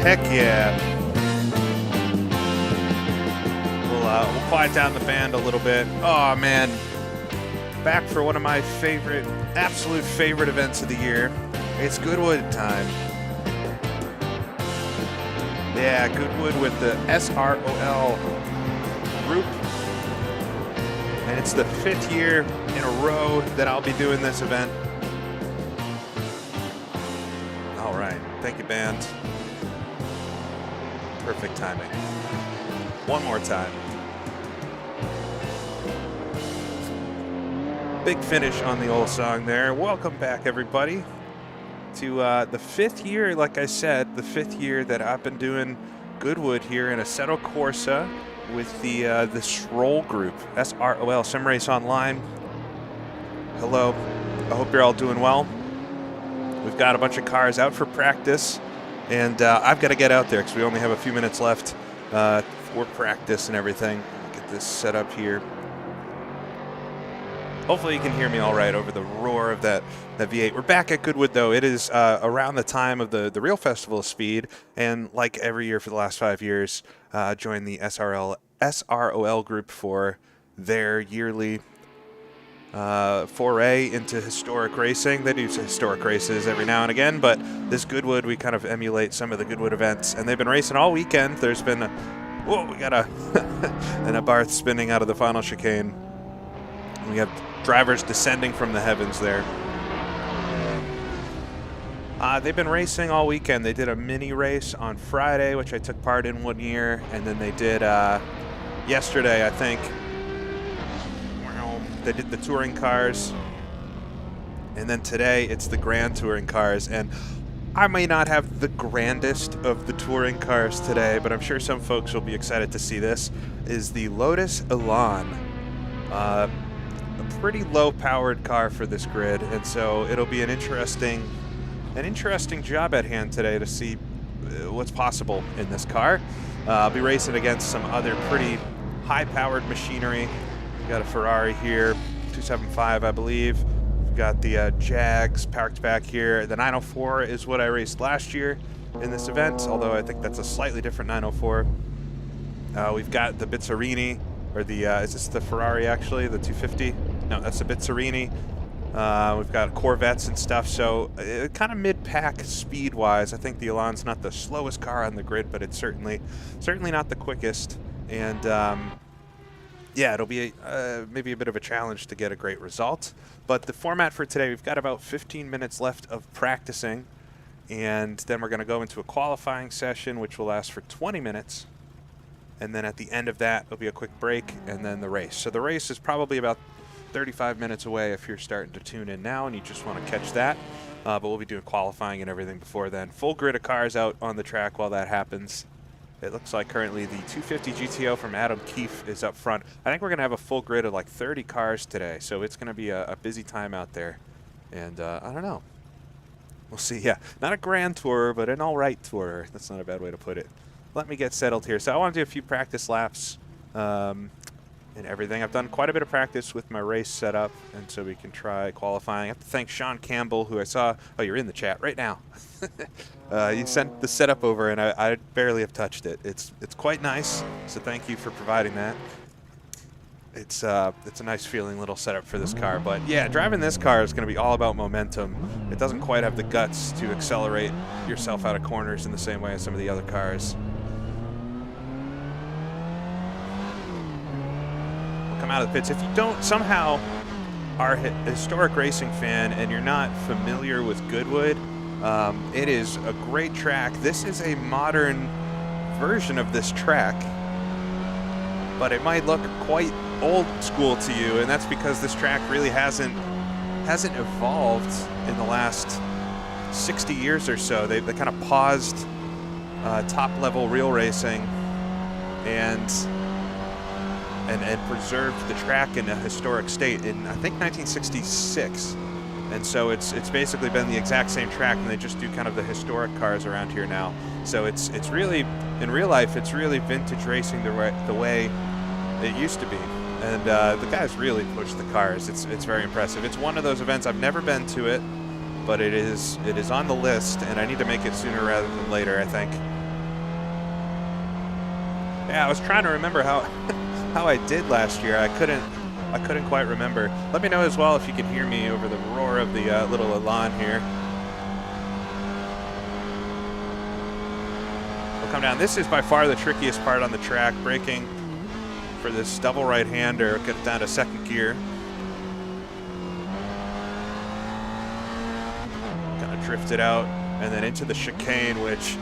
Heck yeah. We'll quiet down the band a little bit. Oh man, back for one of my absolute favorite events of the year. It's Goodwood time. Yeah, Goodwood with the SROL group. And it's the 5th year in a row that I'll be doing this event. All right, thank you, band. Perfect timing. One more time. Big finish on the old song there. Welcome back, everybody, to the 5th year, like I said, the 5th year that I've been doing Goodwood here in Assetto Corsa with the SROL group, SROL, Sim Race Online. Hello. I hope you're all doing well. We've got a bunch of cars out for practice. And I've got to get out there because we only have a few minutes left for practice and everything. Get this set up here. Hopefully you can hear me all right over the roar of that V8. We're back at Goodwood, though. It is around the time of the real Festival of Speed. And like every year for the last 5 years, joined the SROL group for their yearly foray into historic racing. They do historic races every now and again, but this Goodwood, we kind of emulate some of the Goodwood events, and they've been racing all weekend. There's been we got a and a Barth spinning out of the final chicane. We have drivers descending from the heavens there. They've been racing all weekend. They did a mini race on Friday, which I took part in one year, and then they did yesterday, I think. They did the touring cars, and then today it's the grand touring cars. And I may not have the grandest of the touring cars today, but I'm sure some folks will be excited to see this. Is the Lotus Elan, a pretty low-powered car for this grid, and so it'll be an interesting job at hand today to see what's possible in this car. I'll be racing against some other pretty high-powered machinery. Got a Ferrari here, 275, I believe. We've got the Jags parked back here. The 904 is what I raced last year in this event, although I think that's a slightly different 904. We've got the Bizzarini, or the, is this the Ferrari actually, the 250? No, that's the Bizzarini. We've got Corvettes and stuff, so kind of mid-pack speed-wise. I think the Elan's not the slowest car on the grid, but it's certainly not the quickest. And yeah, it'll be maybe a bit of a challenge to get a great result. But the format for today, we've got about 15 minutes left of practicing, and then we're going to go into a qualifying session, which will last for 20 minutes. And then at the end of that, there'll be a quick break, and then the race. So the race is probably about 35 minutes away if you're starting to tune in now and you just want to catch that. But we'll be doing qualifying and everything before then. Full grid of cars out on the track while that happens. It looks like currently the 250 GTO from Adam Keefe is up front. I think we're going to have a full grid of like 30 cars today, so it's going to be a busy time out there. And I don't know. We'll see. Yeah, not a grand tour, but an all right tour. That's not a bad way to put it. Let me get settled here. So I want to do a few practice laps and everything. I've done quite a bit of practice with my race setup, and so we can try qualifying. I have to thank Sean Campbell, who I saw. Oh, you're in the chat right now. You sent the setup over, and I barely have touched it. It's quite nice, so thank you for providing that. it's a nice feeling little setup for this car. But yeah, driving this car is going to be all about momentum. It doesn't quite have the guts to accelerate yourself out of corners in the same way as some of the other cars. We'll come out of the pits. If you don't somehow are a historic racing fan and you're not familiar with Goodwood, it is a great track. This is a modern version of this track, but it might look quite old school to you, and that's because this track really hasn't evolved in the last 60 years or so. They kind of paused top level real racing and preserved the track in a historic state in, I think, 1966. And so it's basically been the exact same track, and they just do kind of the historic cars around here now. So it's really, in real life, it's really vintage racing the way it used to be. And the guys really push the cars. It's very impressive. It's one of those events. I've never been to it, but it is on the list, and I need to make it sooner rather than later, I think. Yeah, I was trying to remember how how I did last year. I couldn't quite remember. Let me know as well if you can hear me over the roar of the little Elan here. We'll come down. This is by far the trickiest part on the track, braking for this double right-hander. Get it down to second gear. Kind of drift it out and then into the chicane, which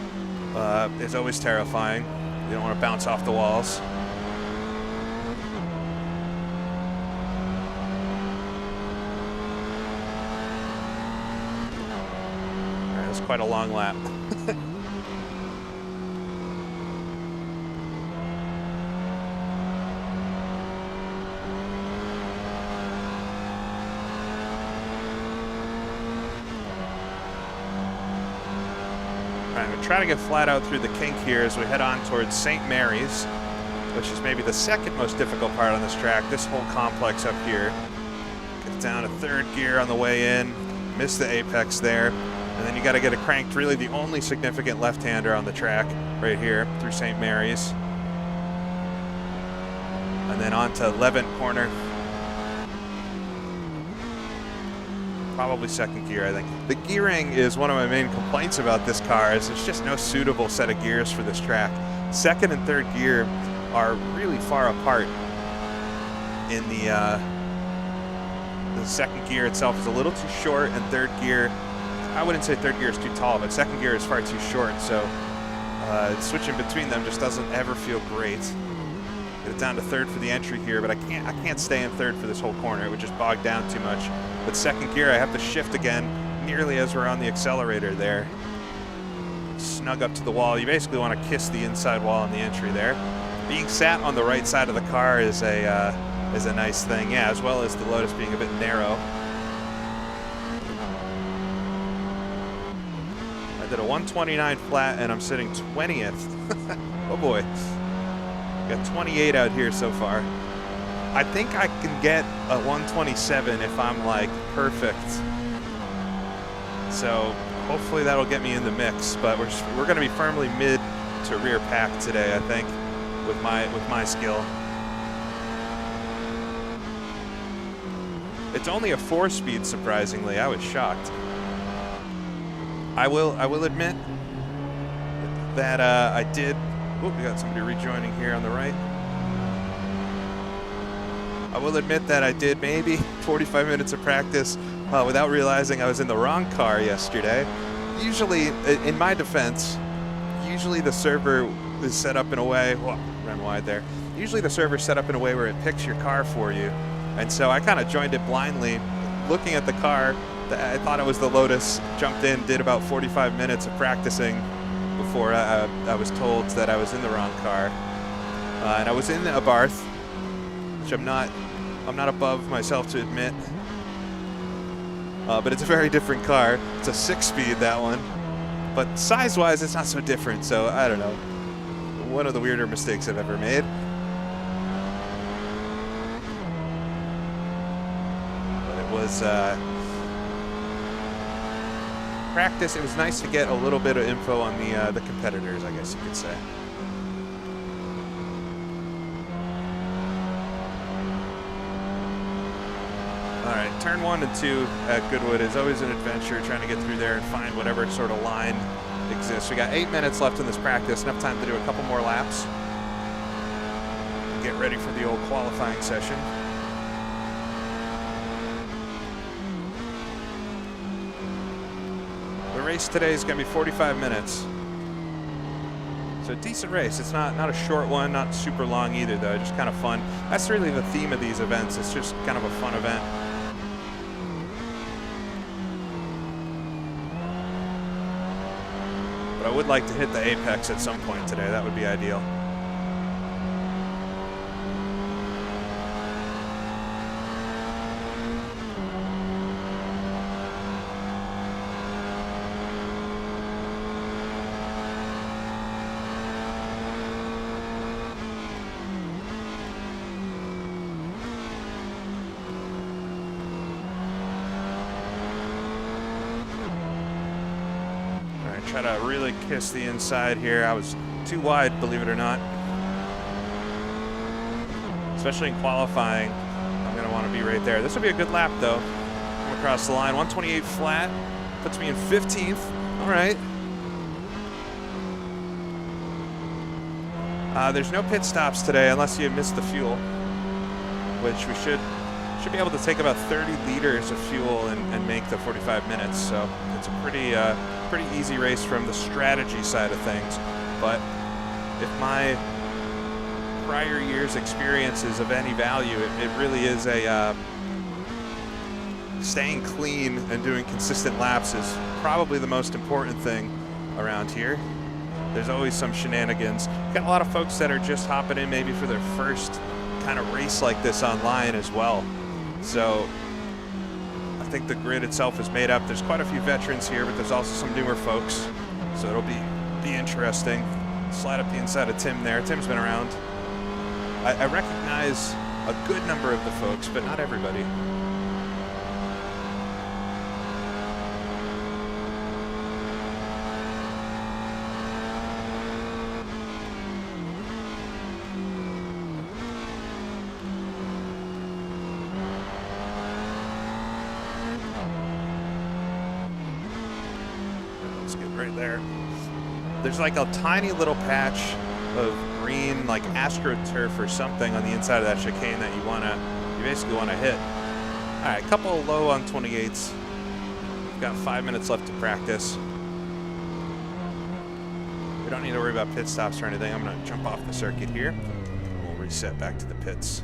is always terrifying. You don't want to bounce off the walls. Quite a long lap. I'm going to try to get flat out through the kink here as we head on towards St. Mary's, which is maybe the second most difficult part on this track. This whole complex up here. Get down to third gear on the way in. Miss the apex there. And then you got to get it cranked, really the only significant left-hander on the track right here through St. Mary's. And then on to 11th corner. Probably second gear, I think. The gearing is one of my main complaints about this car, is there's just no suitable set of gears for this track. Second and third gear are really far apart. In the second gear itself is a little too short, and third gear, I wouldn't say third gear is too tall, but second gear is far too short, so switching between them just doesn't ever feel great. Get it down to third for the entry here, but I can't stay in third for this whole corner. It would just bog down too much. With second gear, I have to shift again nearly as we're on the accelerator there. Snug up to the wall. You basically want to kiss the inside wall on the entry there. Being sat on the right side of the car is a nice thing, yeah, as well as the Lotus being a bit narrow. I did a 129 flat, and I'm sitting 20th. Oh boy. Got 28 out here so far. I think I can get a 127 if I'm like perfect. So hopefully that'll get me in the mix, but we're going to be firmly mid to rear pack today, I think, with my skill. It's only a 4-speed, surprisingly. I was shocked. I will admit that I did. Oh, we got somebody rejoining here on the right. I will admit that I did maybe 45 minutes of practice without realizing I was in the wrong car yesterday. Usually, in my defense, usually the server is set up in a way. Whoa, ran wide there. Usually the server's set up in a way where it picks your car for you, and so I kind of joined it blindly, looking at the car. I thought it was the Lotus, jumped in, did about 45 minutes of practicing before I was told that I was in the wrong car. And I was in a Barth, which I'm not above myself to admit. But it's a very different car. It's a 6-speed, that one. But size-wise, it's not so different, so I don't know. One of the weirder mistakes I've ever made. But it was practice. It was nice to get a little bit of info on the competitors, I guess you could say. All right, turn 1 and 2 at Goodwood is always an adventure, trying to get through there and find whatever sort of line exists. We got 8 minutes left in this practice, enough time to do a couple more laps and get ready for the old qualifying session. The race today is going to be 45 minutes. So a decent race. It's not a short one, not super long either, though. Just kind of fun. That's really the theme of these events. It's just kind of a fun event. But I would like to hit the apex at some point today. That would be ideal. Try to really kiss the inside here. I was too wide, believe it or not. Especially in qualifying, I'm going to want to be right there. This will be a good lap, though. Come across the line, 128 flat. Puts me in 15th. All right. There's no pit stops today unless you miss the fuel, which we should be able to take about 30 liters of fuel and make the 45 minutes. So it's a pretty easy race from the strategy side of things. But if my prior year's experience is of any value, it really is a staying clean and doing consistent laps is probably the most important thing around here. There's always some shenanigans. Got a lot of folks that are just hopping in maybe for their first kind of race like this online as well. So I think the grid itself is made up. There's quite a few veterans here, but there's also some newer folks. So it'll be interesting. Slide up the inside of Tim there. Tim's been around. I recognize a good number of the folks, but not everybody. Right there. There's like a tiny little patch of green, like AstroTurf or something on the inside of that chicane that you basically want to hit. All right, a couple low on 28s. We've got 5 minutes left to practice. We don't need to worry about pit stops or anything. I'm going to jump off the circuit here. We'll reset back to the pits.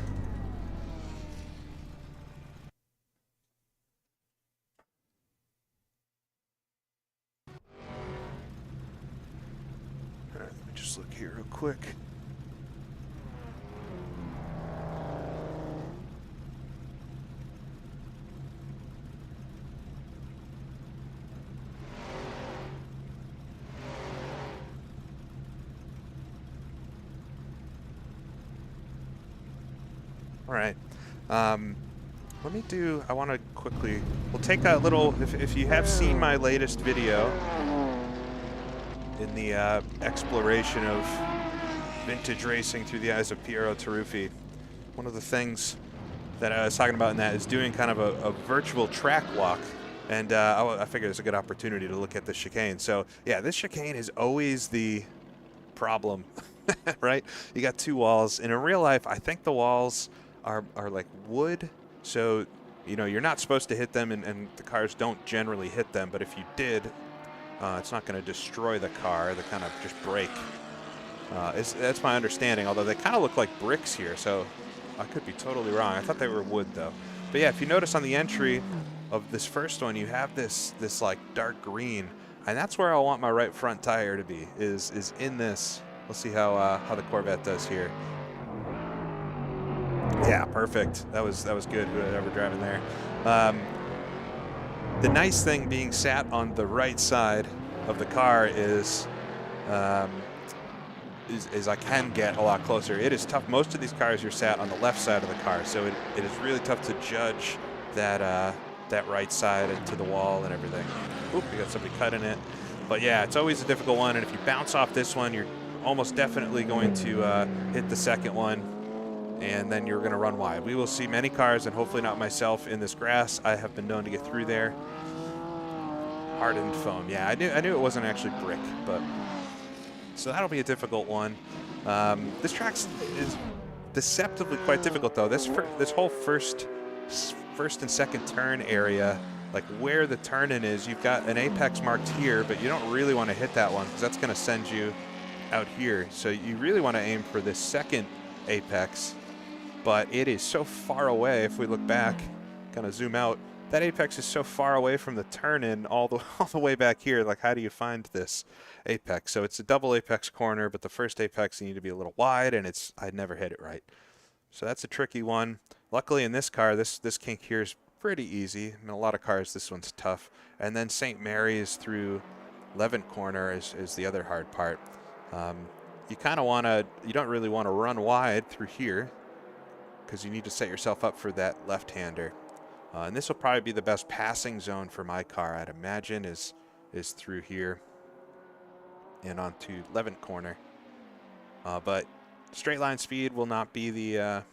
Just look here real quick. All right. Let me do, I want to quickly, we'll take a little, if you have seen my latest video, in the exploration of vintage racing through the eyes of Piero Taruffi. One of the things that I was talking about in that is doing kind of a virtual track walk, and I figured it's a good opportunity to look at the chicane. So yeah, this chicane is always the problem, right? You got two walls, and in real life, I think the walls are like wood, so you know you're not supposed to hit them, and the cars don't generally hit them, but if you did, it's not going to destroy the car. They kind of just break. That's my understanding, although they kind of look like bricks here, so I could be totally wrong. I thought they were wood, though. But yeah, if you notice on the entry of this first one, you have this like dark green, and that's where I want my right front tire to be, is in this. We'll see how the Corvette does here. Yeah, perfect. That was good, whoever driving there. The nice thing being sat on the right side of the car is I can get a lot closer. It is tough. Most of these cars you're sat on the left side of the car, so it is really tough to judge that right side into the wall and everything. Oop, we got somebody cutting it. But yeah, it's always a difficult one, and if you bounce off this one, you're almost definitely going to hit the second one. and then you're going to run wide. We will see many cars, and hopefully not myself, in this grass. I have been known to get through there. Hardened foam. Yeah, I knew it wasn't actually brick, but so that'll be a difficult one. This track is deceptively quite difficult, though. This whole first and second turn area, like where the turn-in is, you've got an apex marked here, but you don't really want to hit that one because that's going to send you out here. So you really want to aim for this second apex, but it is so far away. If we look back, kind of zoom out, that apex is so far away from the turn-in all the way back here. Like, how do you find this apex? So it's a double apex corner, but the first apex you need to be a little wide, and I'd never hit it right. So that's a tricky one. Luckily in this car, this kink here is pretty easy. In a lot of cars, this one's tough. And then St. Mary's through 11th corner is the other hard part. You don't really want to run wide through here because you need to set yourself up for that left-hander. And this will probably be the best passing zone for my car, I'd imagine, is through here and onto 11th corner. But straight line speed will not be the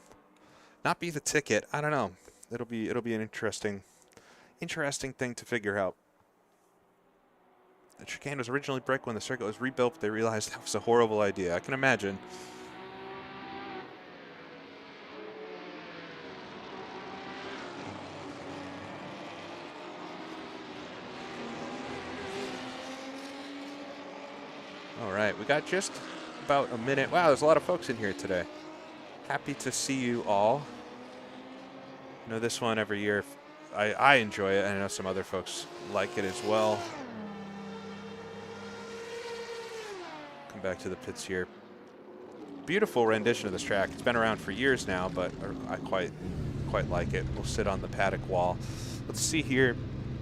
ticket. I don't know. It'll be an interesting thing to figure out. The chicane was originally brick when the circuit was rebuilt, but they realized that was a horrible idea. I can imagine. All right, we got just about a minute. Wow, there's a lot of folks in here today. Happy to see you all. I know this one every year, I enjoy it. I know some other folks like it as well. Come back to the pits here. Beautiful rendition of this track. It's been around for years now, but I quite like it. We'll sit on the paddock wall. Let's see here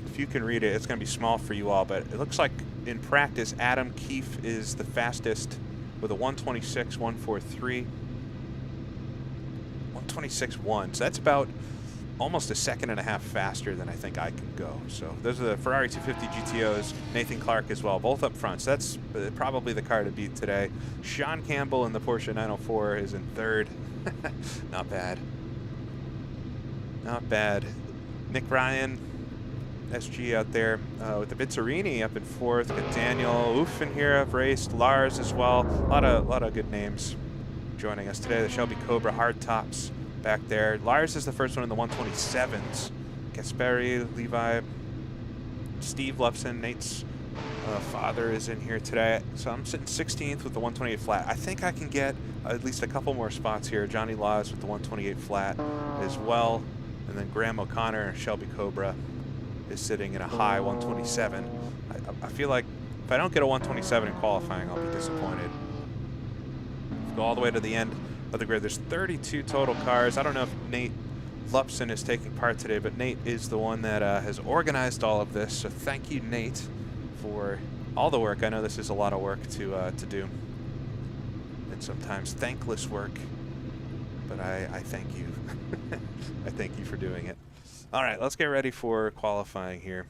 if you can read it. It's going to be small for you all, but it looks like in practice, Adam Keefe is the fastest with a 126.143. 126.1. So that's about almost a second and a half faster than I think I can go. So those are the Ferrari 250 GTOs, Nathan Clark as well, both up front. So that's probably the car to beat today. Sean Campbell in the Porsche 904 is in third. Not bad. Not bad. Nick Ryan, SG out there with the Bizzarini up in fourth. Got Daniel Oof in here. I've raced Lars as well. A lot of good names joining us today. The Shelby Cobra hardtops back there. Lars is the first one in the 127s. Gasperi, Levi, Steve Lupson, Nate's father is in here today. So I'm sitting 16th with the 128 flat. I think I can get at least a couple more spots here. Johnny Laws with the 128 flat as well. And then Graham O'Connor, Shelby Cobra, is sitting in a high 127. I feel like if I don't get a 127 in qualifying, I'll be disappointed. Go all the way to the end of the grid. There's 32 total cars. I don't know if Nate Lupson is taking part today, but Nate is the one that has organized all of this. So thank you, Nate, for all the work. I know this is a lot of work to do, and sometimes thankless work, but I thank you. I thank you for doing it. All right, let's get ready for qualifying here.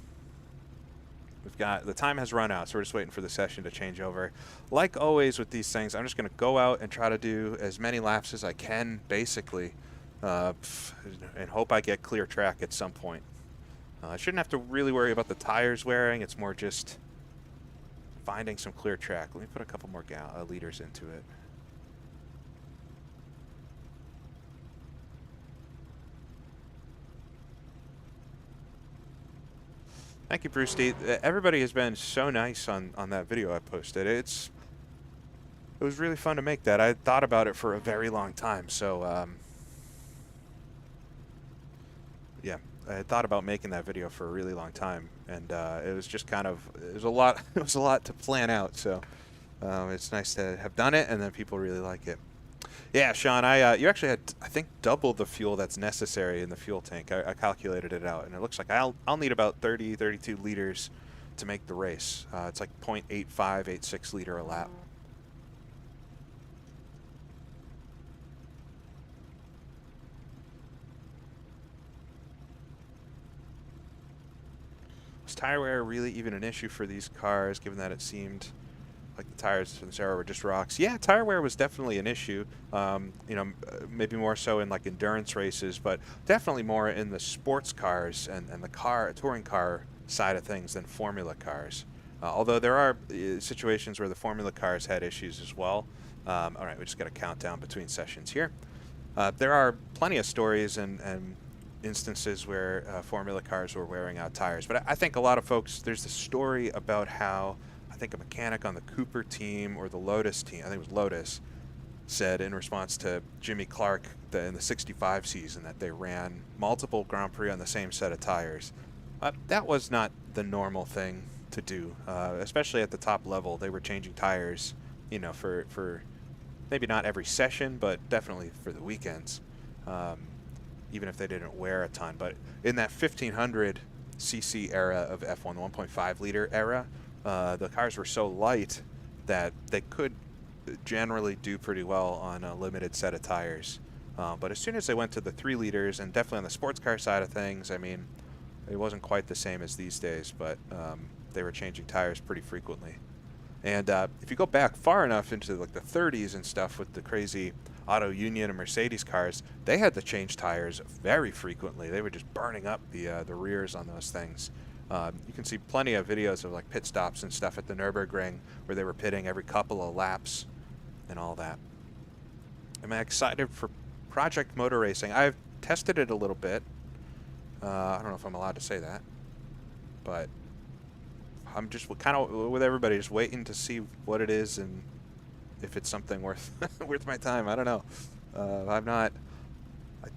We've got, the time has run out, so we're just waiting for the session to change over. Like always with these things, I'm just going to go out and try to do as many laps as I can, basically, and hope I get clear track at some point. I shouldn't have to really worry about the tires wearing. It's more just finding some clear track. Let me put a couple more liters into it. Thank you, Bruce D. Everybody has been so nice on that video I posted. It was really fun to make that. I thought about it for a very long time. So, yeah, I had thought about making that video for a really long time, and it was just kind of, it was a lot. It was a lot to plan out. So, it's nice to have done it, and then people really like it. Yeah, Sean, you actually had, I think, double the fuel that's necessary in the fuel tank. I calculated it out, and it looks like I'll need about 32 liters to make the race. It's like 0.8586 liter a lap. Was tire wear really even an issue for these cars, given that it seemed like the tires from this era were just rocks. Yeah, tire wear was definitely an issue. Maybe more so in like endurance races, but definitely more in the sports cars and the touring car side of things than Formula cars. Although there are situations where the Formula cars had issues as well. All right, we just got a countdown between sessions here. There are plenty of stories and instances where Formula cars were wearing out tires, but I think a lot of folks, there's the story about how I think a mechanic on the Cooper team or the Lotus team, I think it was Lotus, said in response to Jimmy Clark in the 65 season that they ran multiple Grand Prix on the same set of tires. That was not the normal thing to do, especially at the top level. They were changing tires, you know, for maybe not every session, but definitely for the weekends, even if they didn't wear a ton. But in that 1500 cc era of F1, the 1.5 liter era, the cars were so light that they could generally do pretty well on a limited set of tires. But as soon as they went to the 3 liters, and definitely on the sports car side of things, I mean, it wasn't quite the same as these days, but they were changing tires pretty frequently. And if you go back far enough into like the 30s and stuff with the crazy Auto Union and Mercedes cars, they had to change tires very frequently. They were just burning up the rears on those things. You can see plenty of videos of like pit stops and stuff at the Nürburgring where they were pitting every couple of laps and all that. Am I excited for Project Motor Racing? I've tested it a little bit. I don't know if I'm allowed to say that, but I'm just kind of with everybody, just waiting to see what it is and if it's something worth worth my time. I don't know. I'm not.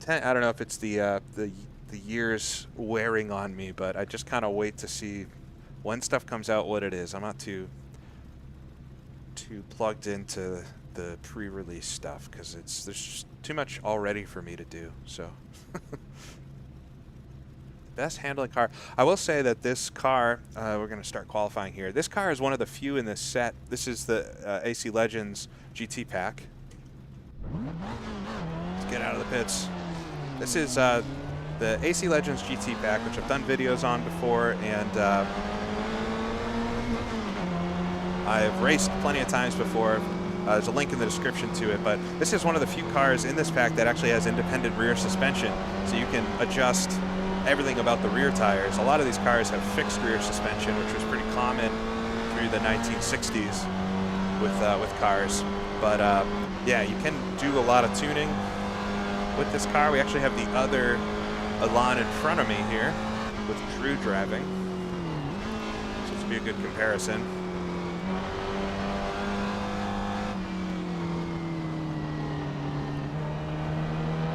I don't know if it's the years wearing on me, but I just kind of wait to see when stuff comes out what it is. I'm not too plugged into the pre-release stuff because there's just too much already for me to do. So. Best handling car. I will say that this car, we're going to start qualifying here. This car is one of the few in this set. This is the AC Legends GT pack. Let's get out of the pits. This is the AC Legends GT pack, which I've done videos on before, and I've raced plenty of times before. There's a link in the description to it, but this is one of the few cars in this pack that actually has independent rear suspension, so you can adjust everything about the rear tires. A lot of these cars have fixed rear suspension, which was pretty common through the 1960s with cars. But yeah, you can do a lot of tuning with this car. We actually have the other Elan in front of me here with Drew driving, so this will be a good comparison.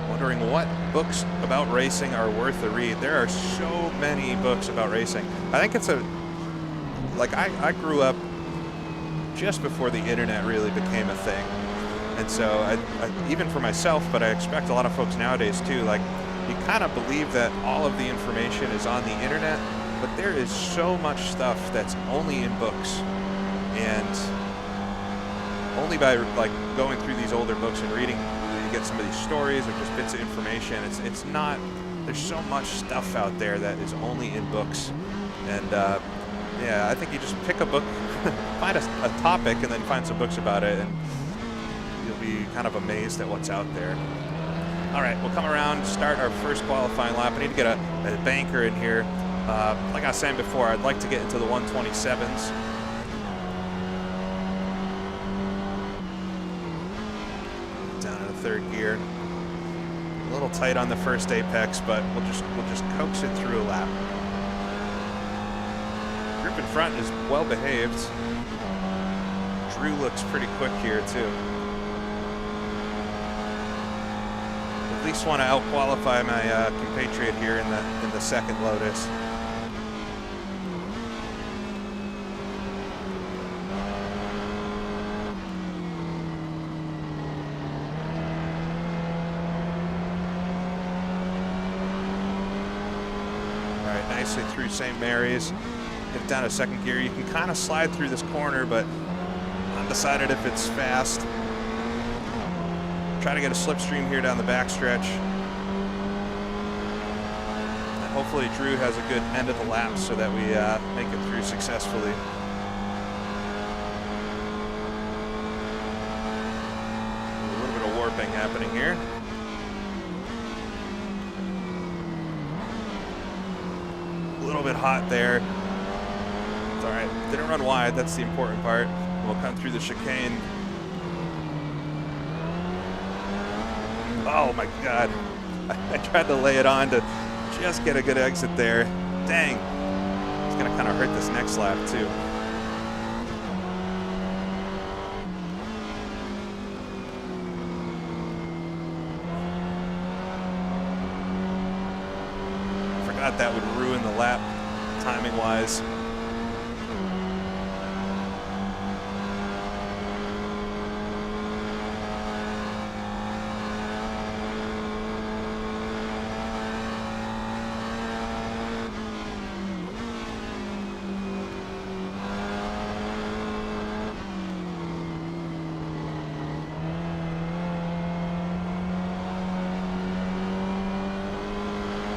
Wondering what books about racing are worth a read. There are so many books about racing. I think it's I grew up just before the internet really became a thing. And so I even for myself, but I expect a lot of folks nowadays too, like you kind of believe that all of the information is on the internet, but there is so much stuff that's only in books. And only by like going through these older books and reading you get some of these stories or just bits of information. It's not, there's so much stuff out there that is only in books. And yeah, I think you just pick a book, find a topic, and then find some books about it, and you'll be kind of amazed at what's out there. All right, we'll come around, start our first qualifying lap. I need to get a banker in here. Like I was saying before, I'd like to get into the 127s. Third gear, a little tight on the first apex, but we'll just coax it through a lap. Group in front is well behaved. Drew looks pretty quick here too. At least want to out-qualify my compatriot here in the second Lotus. Nicely through St. Mary's. Get down to second gear. You can kind of slide through this corner, but undecided if it's fast. Try to get a slipstream here down the backstretch. And hopefully Drew has a good end of the lap so that we make it through successfully. clipping happening here. A little bit hot there. It's all right. Didn't run wide. That's the important part. We'll come through the chicane. Oh my God. I tried to lay it on to just get a good exit there. Dang. It's going to kind of hurt this next lap too. Forgot that would ruin the lap timing wise.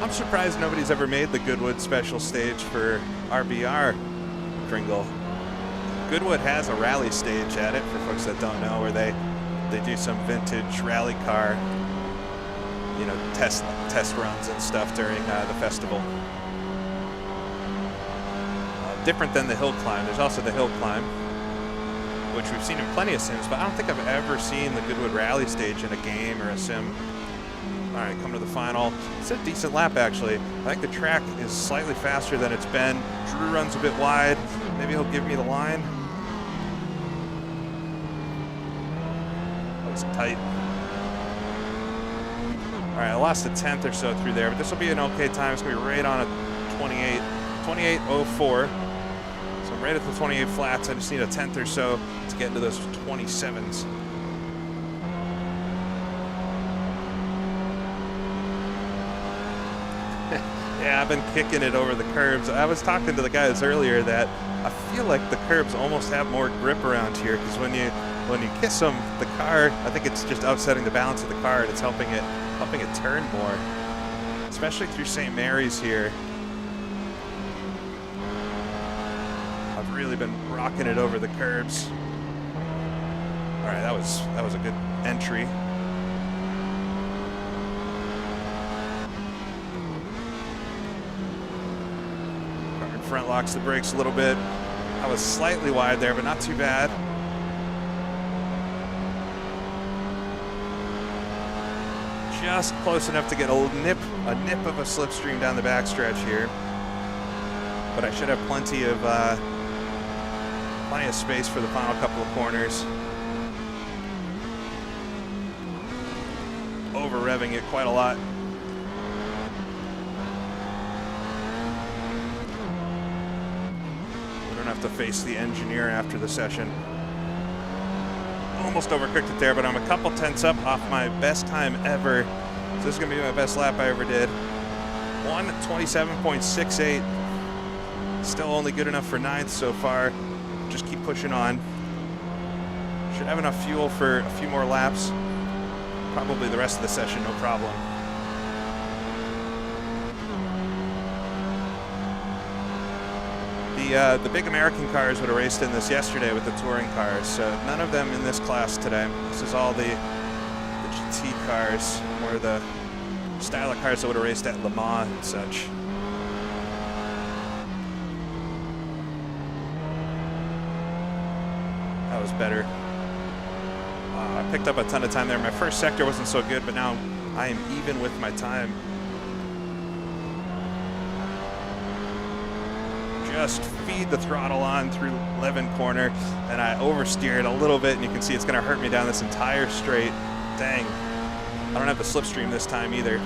I'm surprised nobody's ever made the Goodwood special stage for RBR Pringle. Goodwood has a rally stage at it, for folks that don't know, where they do some vintage rally car, you know, test runs and stuff during the festival. Different than the hill climb. There's also the hill climb, which we've seen in plenty of sims, but I don't think I've ever seen the Goodwood rally stage in a game or a sim. All right, coming to the final. It's a decent lap, actually. I think the track is slightly faster than it's been. Drew runs a bit wide. Maybe he'll give me the line. That was tight. All right, I lost a tenth or so through there, but this will be an okay time. It's going to be right on a 28.04. So I'm right at the 28 flats. I just need a tenth or so to get into those 27s. Yeah, I've been kicking it over the curbs. I was talking to the guys earlier that I feel like the curbs almost have more grip around here, because when you kiss them, the car, I think it's just upsetting the balance of the car, and it's helping it turn more, especially through St. Mary's here. I've really been rocking it over the curbs. All right, that was a good entry. Front locks the brakes a little bit. I was slightly wide there, but not too bad. Just close enough to get a nip of a slipstream down the backstretch here. But I should have plenty of space for the final couple of corners. Over revving it quite a lot. Have to face the engineer after the session. Almost overcooked it there, but I'm a couple tenths up off my best time ever. So this is going to be my best lap I ever did. 1:27.68. Still only good enough for 9th so far. Just keep pushing on. Should have enough fuel for a few more laps. Probably the rest of the session, no problem. The big American cars would have raced in this yesterday with the touring cars, so none of them in this class today. This is all the GT cars, or the style of cars that would have raced at Le Mans and such. That was better. I picked up a ton of time there. My first sector wasn't so good, but now I am even with my time. Just feed the throttle on through 11 corner, and I oversteered a little bit, and you can see it's going to hurt me down this entire straight. Dang. I don't have the slipstream this time either.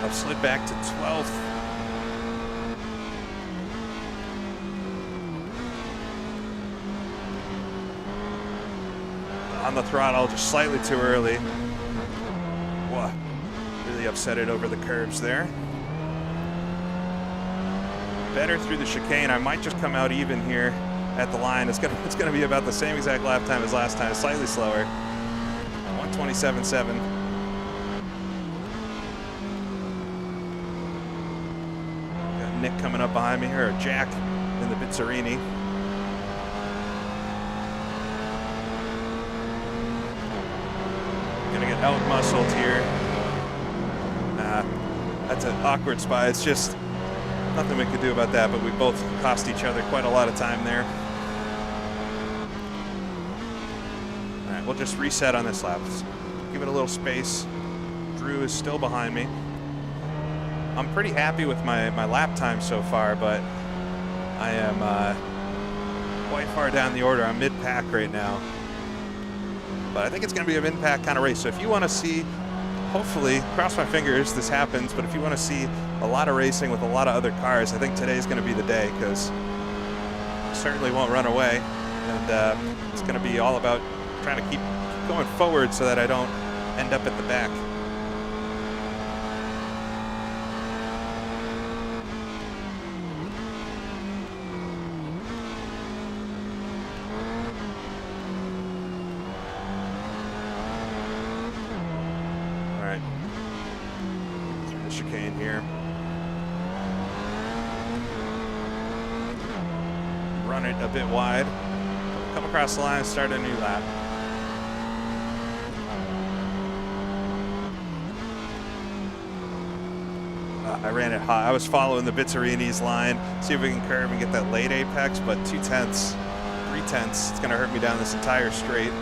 I've slid back to 12th. On the throttle, just slightly too early. Whoa. Really upset it over the curves there. Better through the chicane. I might just come out even here at the line. It's gonna be about the same exact lap time as last time, slightly slower. 1:27.7. Got Nick coming up behind me here, or Jack in the Bizzarini. out-muscled here. That's an awkward spot. It's just nothing we could do about that, but we both cost each other quite a lot of time there. All right, we'll just reset on this lap. Give it a little space. Drew is still behind me. I'm pretty happy with my lap time so far, but I am quite far down the order. I'm mid-pack right now. But I think it's going to be a mid-pack kind of race. So if you want to see, hopefully, cross my fingers, this happens, but if you want to see a lot of racing with a lot of other cars, I think today's going to be the day, because I certainly won't run away. And it's going to be all about trying to keep going forward so that I don't end up at the back. Chicane here. Run it a bit wide. Come across the line and start a new lap. I ran it hot. I was following the Bizzarini's line, see if we can curve and get that late apex, but 2/10, 3/10, it's going to hurt me down this entire straight.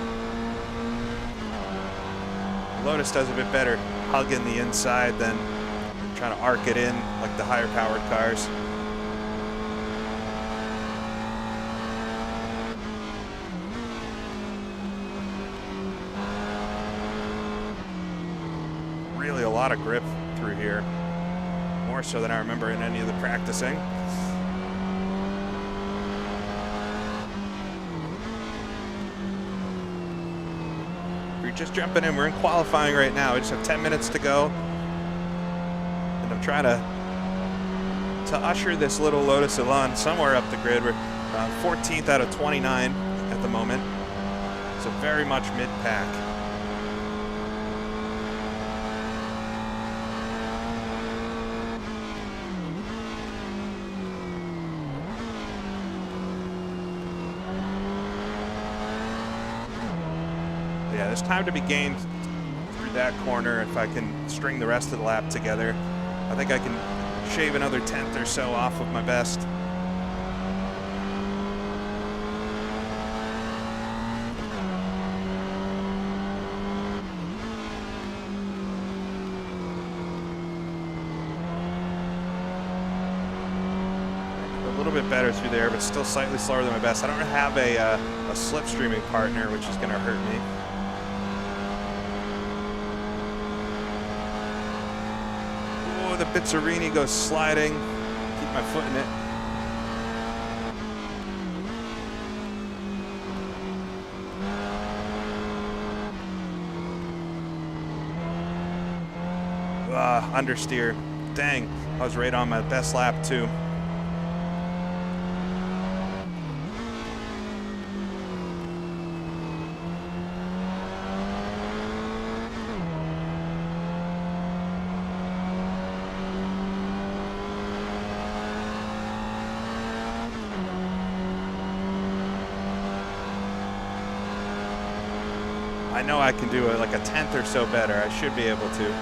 Lotus does a bit better hugging the inside than trying to arc it in like the higher powered cars. Really a lot of grip through here, more so than I remember in any of the practicing. We're just jumping in. We're in qualifying right now. We just have 10 minutes to go. I'm trying to usher this little Lotus Elan somewhere up the grid. We're 14th out of 29 at the moment, so very much mid-pack. Yeah, there's time to be gained through that corner if I can string the rest of the lap together. I think I can shave another 1/10 or so off of my best. A little bit better through there, but still slightly slower than my best. I don't have a slipstreaming partner, which is going to hurt me. The Bizzarini goes sliding. Keep my foot in it. Understeer. Dang, I was right on my best lap too. I know I can do it like a 1/10 or so better. I should be able to.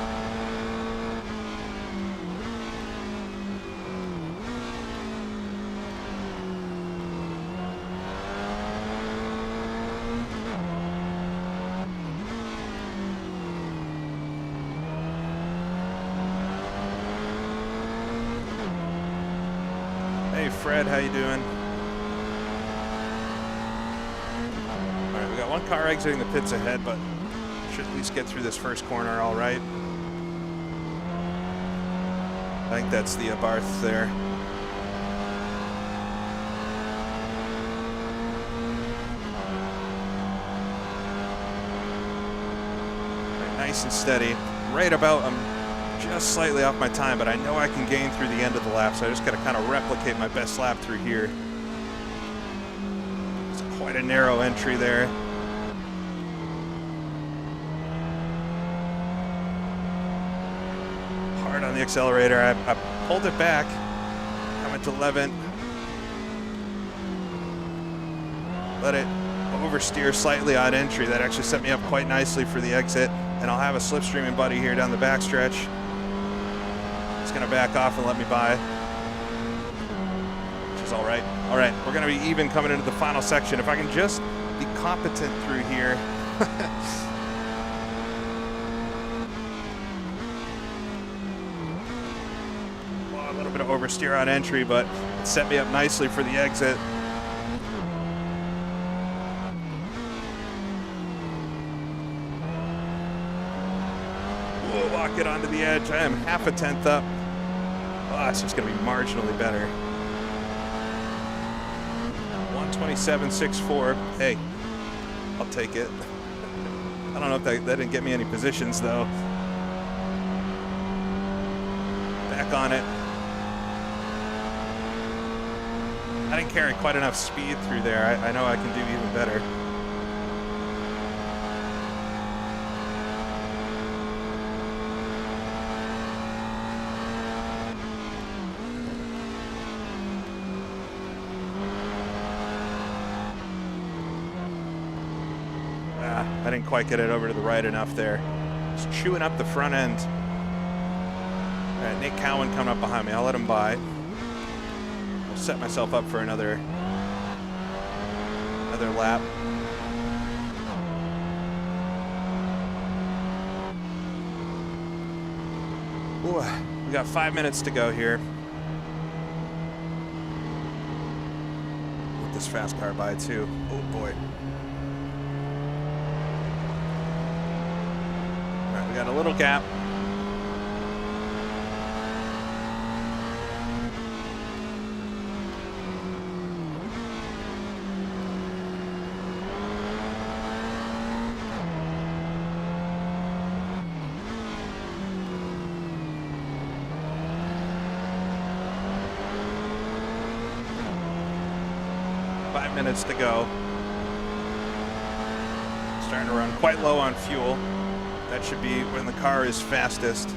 Hey Fred, how you doing? We got one car exiting the pits ahead, but should at least get through this first corner all right. I think that's the Barth there. Right, nice and steady. Right about, I'm just slightly off my time, but I know I can gain through the end of the lap, so I just got to kind of replicate my best lap through here. It's quite a narrow entry there. Hard on the accelerator. I pulled it back. I went to 11. Let it oversteer slightly on entry. That actually set me up quite nicely for the exit. and I'll have a slipstreaming buddy here down the backstretch. He's going to back off and let me by, which is all right. All right, we're going to be even coming into the final section. If I can just be competent through here. Well, a little bit of oversteer on entry, but it set me up nicely for the exit. We'll walk it onto the edge. I am half a tenth up. Oh, it's just going to be marginally better. 127.64. Hey, I'll take it. I don't know if that didn't get me any positions, though. Back on it. I didn't carry quite enough speed through there. I know I can do even better. I didn't quite get it over to the right enough there. Just chewing up the front end. All right, Nick Cowan coming up behind me. I'll let him by. I'll set myself up for another lap. Ooh, we got 5 minutes to go here. Let this fast car by too. Oh boy. We got a little gap. Five minutes to go. Starting to run quite low on fuel. That should be when the car is fastest.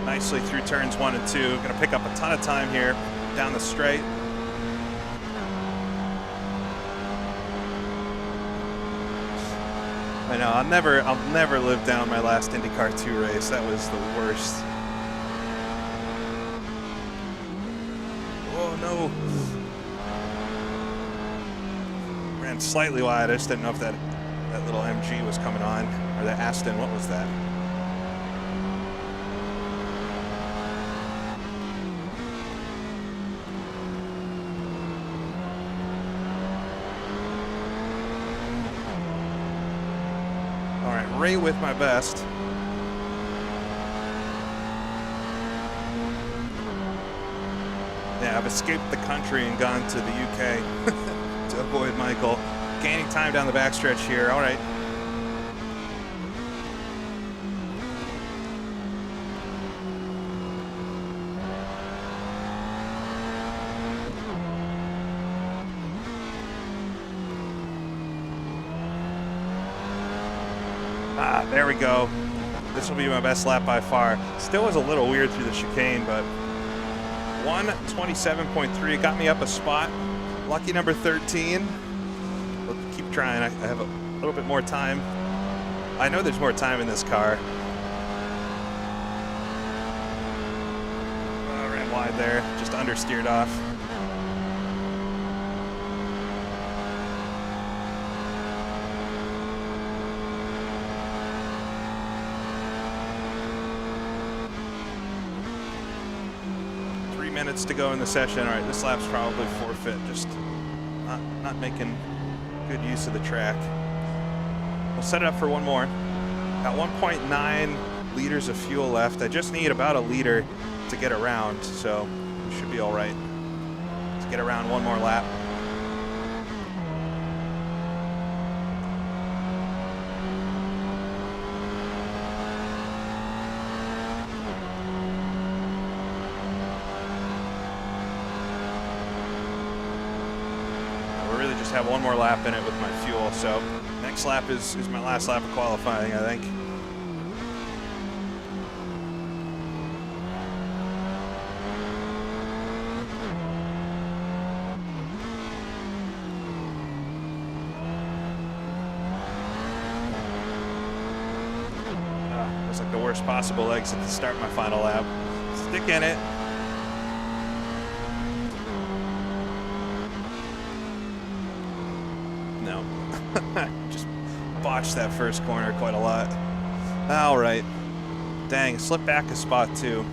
Nicely through turns 1 and 2. Gonna pick up a ton of time here down the straight. I know, I'll never live down my last IndyCar 2 race. That was the worst. Oh no. Slightly wide. I just didn't know if that little MG was coming on, or that Aston. What was that? All right, right with my best. Yeah, I've escaped the country and gone to the UK. To avoid Michael. Gaining time down the backstretch here. All right. There we go. This will be my best lap by far. Still was a little weird through the chicane, but 127.3 got me up a spot. Lucky number 13. We'll keep trying. I have a little bit more time. I know there's more time in this car. Ran wide there. Just understeered off. Minutes to go in the session. All right, this lap's probably forfeit. Just not making good use of the track. We'll set it up for one more. Got 1.9 liters of fuel left. I just need about a liter to get around, so we should be all right. Let's get around one more lap. Have one more lap in it with my fuel, so next lap is my last lap of qualifying, I think. Looks like the worst possible exit to start my final lap. Stick in it. No. Just botched that first corner quite a lot. All right. Dang, slipped back a spot too.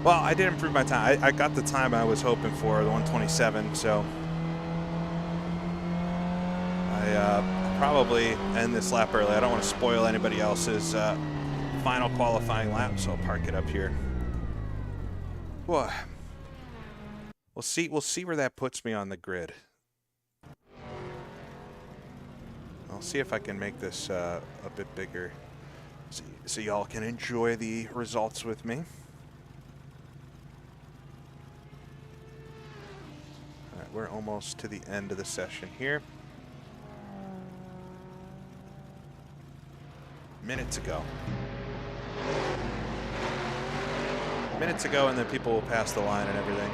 Well, I did improve my time. I got the time I was hoping for, the 127, so I probably end this lap early. I don't want to spoil anybody else's final qualifying lap, so I'll park it up here. Whoa. We'll see where that puts me on the grid. I'll see if I can make this a bit bigger so y'all can enjoy the results with me. All right, we're almost to the end of the session here. Minute to go. Minute to go, and then people will pass the line and everything.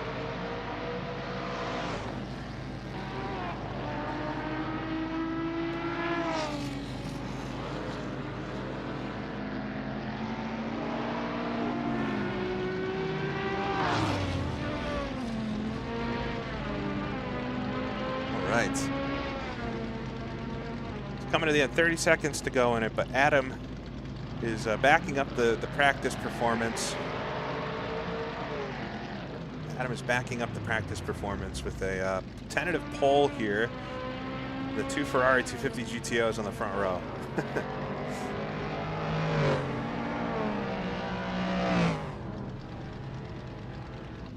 Right. Coming to the end, 30 seconds to go in it, but Adam is backing up the practice performance. Adam is backing up the practice performance with a tentative pole here. The two Ferrari 250 GTOs on the front row.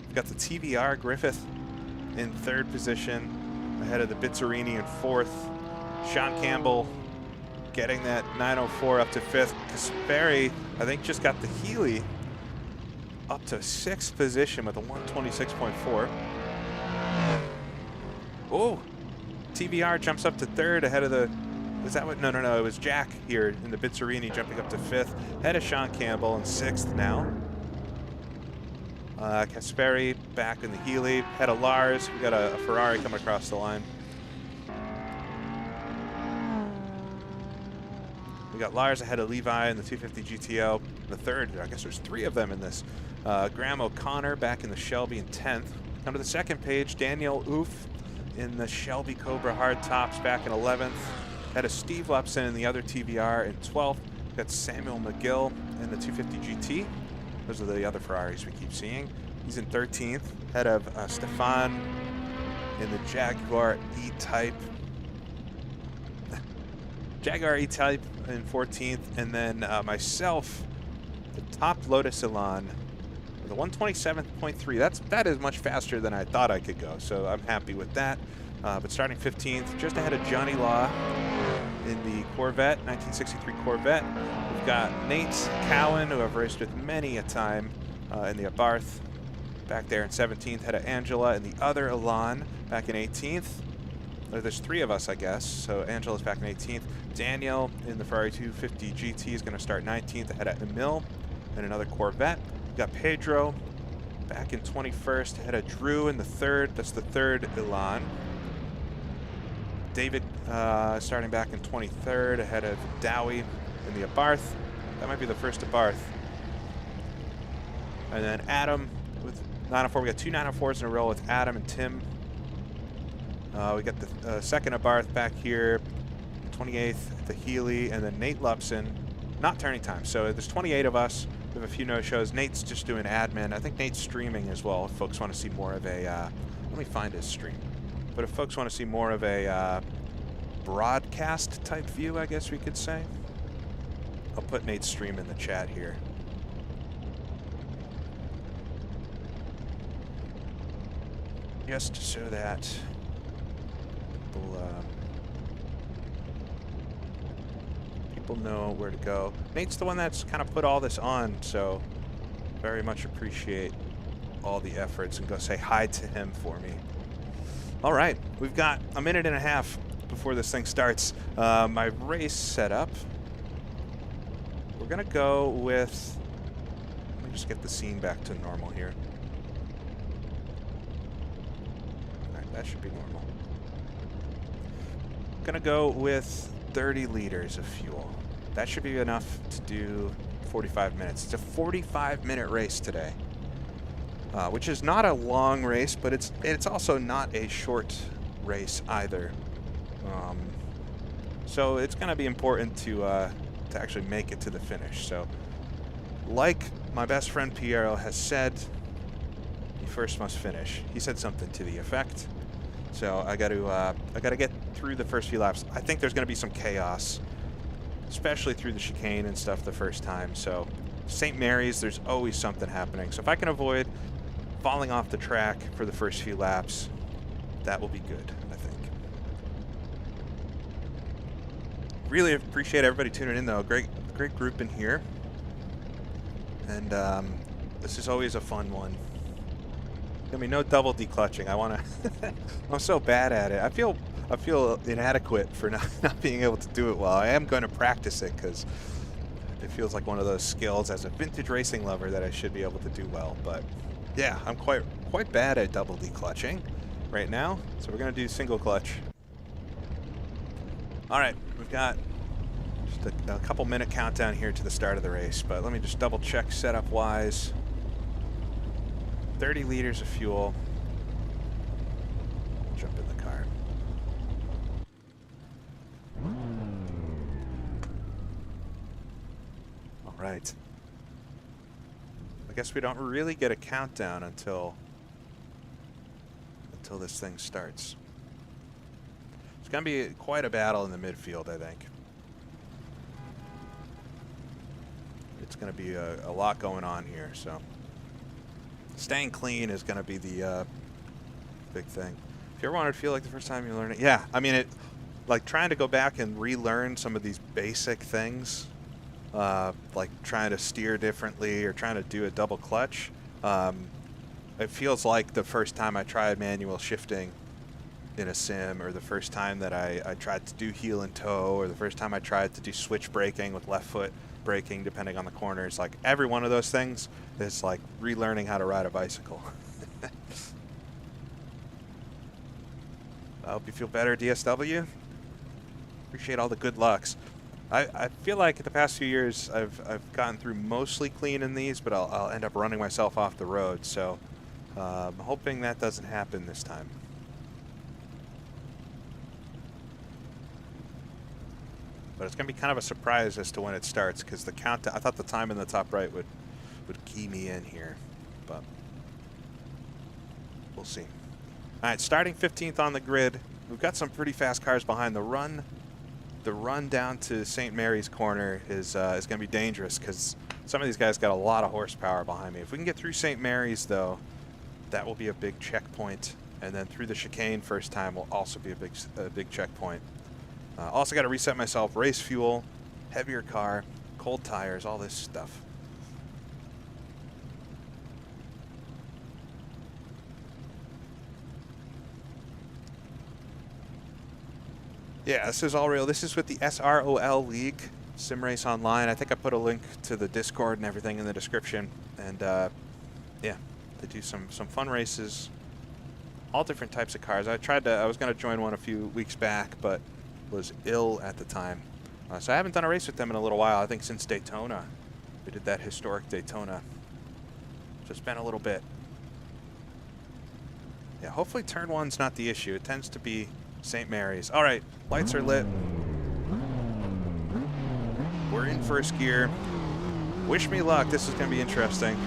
We've got the TVR Griffith in third position, ahead of the Bizzarini in fourth. Sean Campbell getting that 904 up to fifth. Kasperi, I think, just got the Healy up to sixth position with a 126.4. Oh, TVR jumps up to third ahead of the, was that what, no, it was Jack here in the Bizzarini jumping up to fifth, ahead of Sean Campbell in sixth now. Kasperi back in the Healy, ahead of Lars. We got a Ferrari coming across the line. We got Lars ahead of Levi in the 250 GTO. The third, I guess there's three of them in this. Graham O'Connor back in the Shelby in 10th. Come to the second page, Daniel Oof in the Shelby Cobra Hardtops back in 11th. Ahead of Steve Lepson in the other TVR in 12th. We got Samuel McGill in the 250 GT. Those are the other Ferraris we keep seeing. He's in 13th. Ahead of Stefan in the Jaguar E-Type. Jaguar E-Type in 14th, and then myself, the top Lotus Elan, with a 127.3. That is much faster than I thought I could go, so I'm happy with that. But starting 15th, just ahead of Johnny Law in the Corvette, 1963 Corvette. We've got Nate Cowan, who I've raced with many a time in the Abarth, back there in 17th. Ahead of Angela in the other Elan, back in 18th. There's three of us, I guess. So Angela's back in 18th. Daniel in the Ferrari 250 GT is going to start 19th ahead of Emil in another Corvette. We've got Pedro back in 21st ahead of Drew in the third. That's the third Elan. David starting back in 23rd ahead of Dowie in the Abarth. That might be the first Abarth. And then Adam with 904. We got two 904s in a row with Adam and Tim. We got the second Abarth back here, 28th, the Healy, and then Nate Lupson, not turning time. So there's 28 of us. We have a few no-shows. Nate's just doing admin. I think Nate's streaming as well if folks want to see more of a, let me find his stream. But if folks want to see more of a broadcast type view, I guess we could say, I'll put Nate's stream in the chat here. Just so that people know where to go. Nate's the one that's kind of put all this on, so very much appreciate all the efforts, and go say hi to him for me. All right, we've got a minute and a half before this thing starts. My race setup, we're gonna go with, let me just get the scene back to normal here. All right, that should be normal. Gonna go with 30 liters of fuel. That should be enough to do 45 minutes. It's a 45-minute race today, which is not a long race, but it's also not a short race either. So it's going to be important to actually make it to the finish. So, like my best friend Piero has said, you first must finish. He said something to the effect. So I got to get through the first few laps. I think there's going to be some chaos, especially through the chicane and stuff the first time. So St. Mary's, there's always something happening. So if I can avoid falling off the track for the first few laps, that will be good, I think. Really appreciate everybody tuning in, though. Great group in here. And this is always a fun one. I mean, no double declutching. I want to. I'm so bad at it. I feel inadequate for not being able to do it well. I am going to practice it because it feels like one of those skills as a vintage racing lover that I should be able to do well. But yeah, I'm quite bad at double declutching right now. So we're going to do single clutch. All right, we've got just a couple minute countdown here to the start of the race. But let me just double check setup wise. 30 liters of fuel. Jump in the car. All right. I guess we don't really get a countdown until this thing starts. It's going to be quite a battle in the midfield, I think. It's going to be a lot going on here, so staying clean is going to be the big thing. If you ever wanted to feel like the first time you learn it, yeah. I mean, like trying to go back and relearn some of these basic things, like trying to steer differently or trying to do a double clutch. It feels like the first time I tried manual shifting in a sim, or the first time that I tried to do heel and toe, or the first time I tried to do switch braking with left foot braking depending on the corners. Like every one of those things is like relearning how to ride a bicycle. I hope you feel better, DSW. Appreciate all the good lucks. I feel like the past few years I've gotten through mostly clean in these, but I'll end up running myself off the road. So I'm hoping that doesn't happen this time. But it's going to be kind of a surprise as to when it starts, because the countdown, I thought the time in the top right would key me in here, but we'll see. All right, starting 15th on the grid. We've got some pretty fast cars behind. The run down to St. Mary's corner is going to be dangerous, because some of these guys got a lot of horsepower behind me. If we can get through St. Mary's, though, that will be a big checkpoint, and then through the chicane first time will also be a big checkpoint. Also got to reset myself, race fuel, heavier car, cold tires, all this stuff. Yeah, this is all real. This is with the SROL League, Sim Race Online. I think I put a link to the Discord and everything in the description. And yeah, they do some fun races, all different types of cars. I was going to join one a few weeks back, but was ill at the time. So I haven't done a race with them in a little while. I think since Daytona. We did that historic Daytona. So it's been a little bit. Yeah, hopefully turn one's not the issue. It tends to be St. Mary's. All right, lights are lit. We're in first gear. Wish me luck. This is going to be interesting.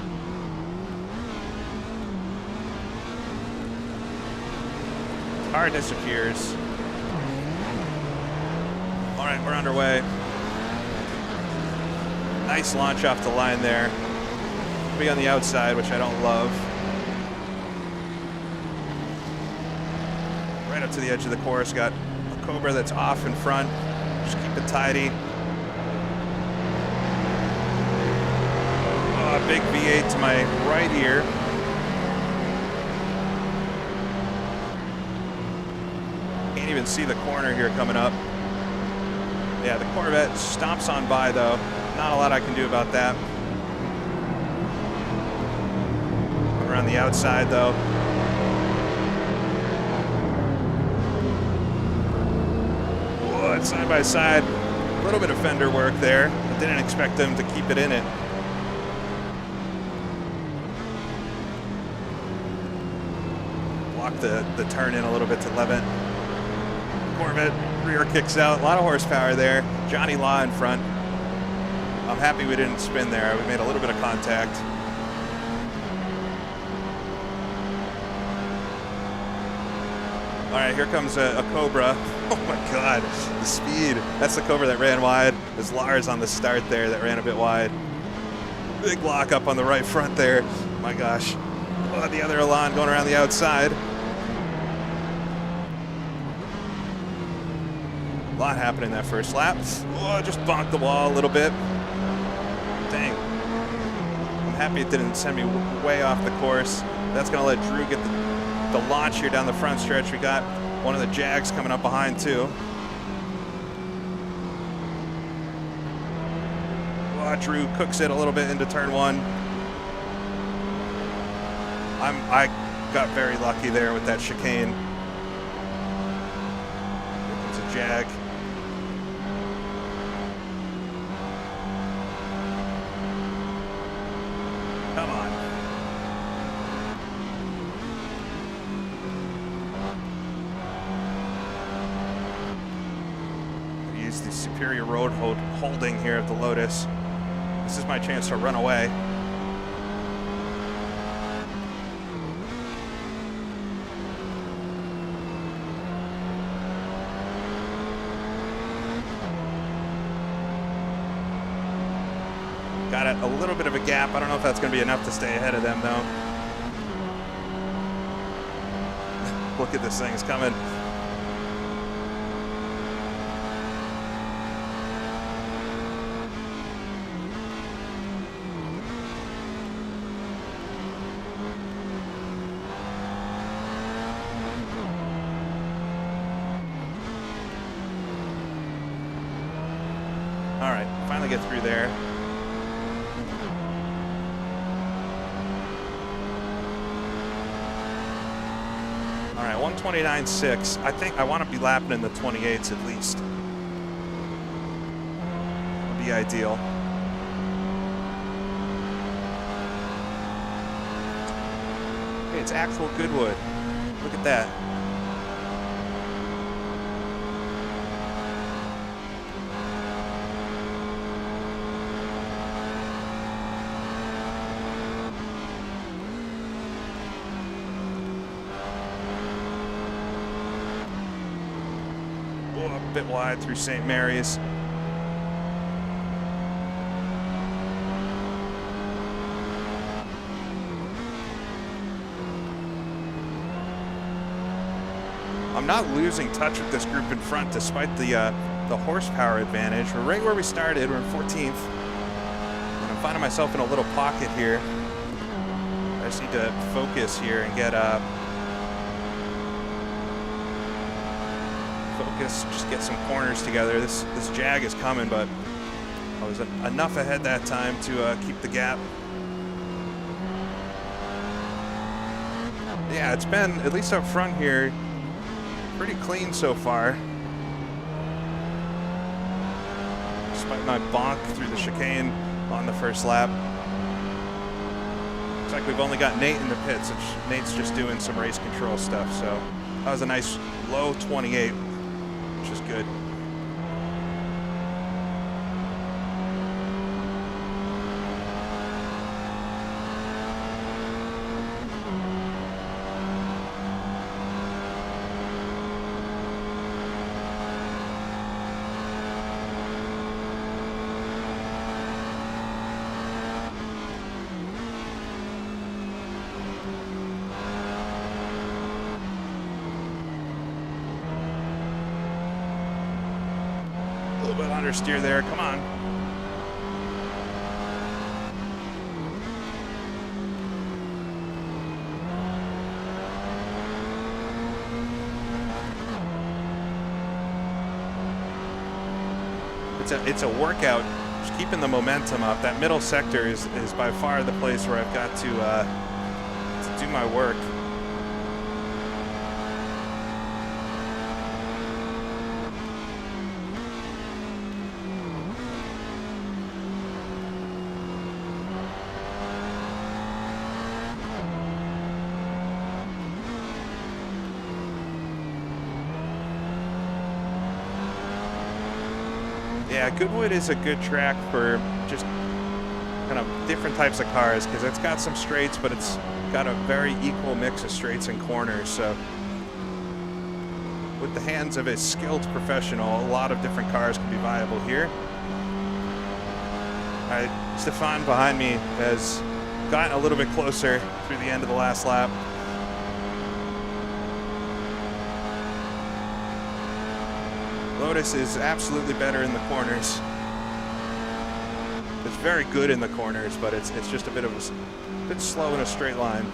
Car disappears. All right, we're underway. Nice launch off the line there. Be on the outside, which I don't love. Right up to the edge of the course. Got a Cobra that's off in front. Just keep it tidy. Oh, a big V8 to my right here. Can't even see the corner here coming up. Yeah, the Corvette stomps on by, though. Not a lot I can do about that. Around the outside, though. Whoa, it's side by side. A little bit of fender work there. I didn't expect them to keep it in it. Block the turn in a little bit to Levitt. Corvette rear kicks out. A lot of horsepower there. Johnny Law in front. I'm happy we didn't spin there. We made a little bit of contact. All right, here comes a Cobra. Oh my God, the speed. That's the Cobra that ran wide. There's Lars on the start there that ran a bit wide. Big lock up on the right front there. My gosh. Oh, the other Elan going around the outside. A lot happening that first lap. Oh, just bonked the wall a little bit. Dang. I'm happy it didn't send me way off the course. That's going to let Drew get the launch here down the front stretch. We got one of the Jags coming up behind too. Oh, Drew cooks it a little bit into turn one. I got very lucky there with that chicane. Here comes a Jag. Come on. Use the superior road holding here of the Lotus. This is my chance to run away. Got it, a little bit of a gap. I don't know if that's going to be enough to stay ahead of them, though. Look at this thing, it's coming. All right, finally get through there. All right, 129.6. I think I want to be lapping in the 28s at least. Would be ideal. Hey, it's actual Goodwood. Look at that. A bit wide through St. Mary's. I'm not losing touch with this group in front despite the horsepower advantage. We're right where we started. We're in 14th. And I'm finding myself in a little pocket here. I just need to focus here and get focus, just get some corners together. This Jag is coming, but I was enough ahead that time to keep the gap. Yeah, it's been, at least up front here, pretty clean so far. Despite my bonk through the chicane on the first lap. Looks like we've only got Nate in the pits, which Nate's just doing some race control stuff, so that was a nice low 28. Which is good. A little bit understeer there, come on. It's a workout, just keeping the momentum up. That middle sector is by far the place where I've got to do my work. Yeah, Goodwood is a good track for just kind of different types of cars because it's got some straights, but it's got a very equal mix of straights and corners. So with the hands of a skilled professional, a lot of different cars can be viable here. All right, Stefan behind me has gotten a little bit closer through the end of the last lap. Lotus is absolutely better in the corners. It's very good in the corners, but it's just a bit slow in a straight line.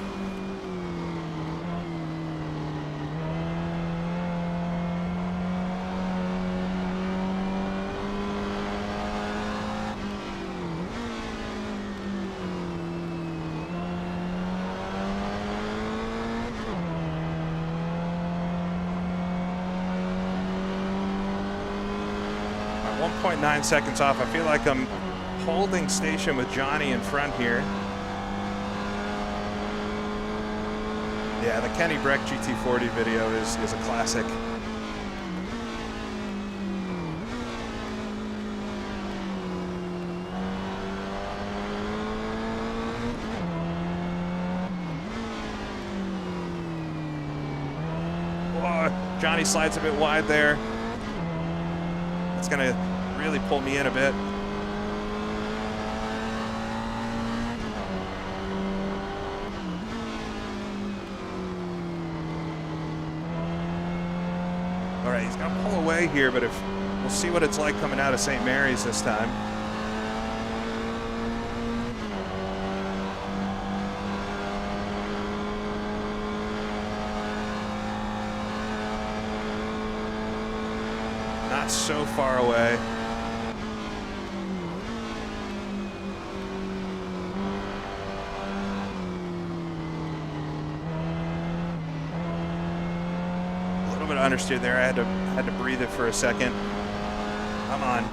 All right, 1.9 seconds off. I feel like I'm holding station with Johnny in front here. Yeah, the Kenny Breck GT40 video is a classic. Whoa, Johnny slides a bit wide there. That's gonna really pull me in a bit. All right, he's gonna pull away here, but we'll see what it's like coming out of St. Mary's this time. Not so far away. Understeer there. I had to breathe it for a second. Come on.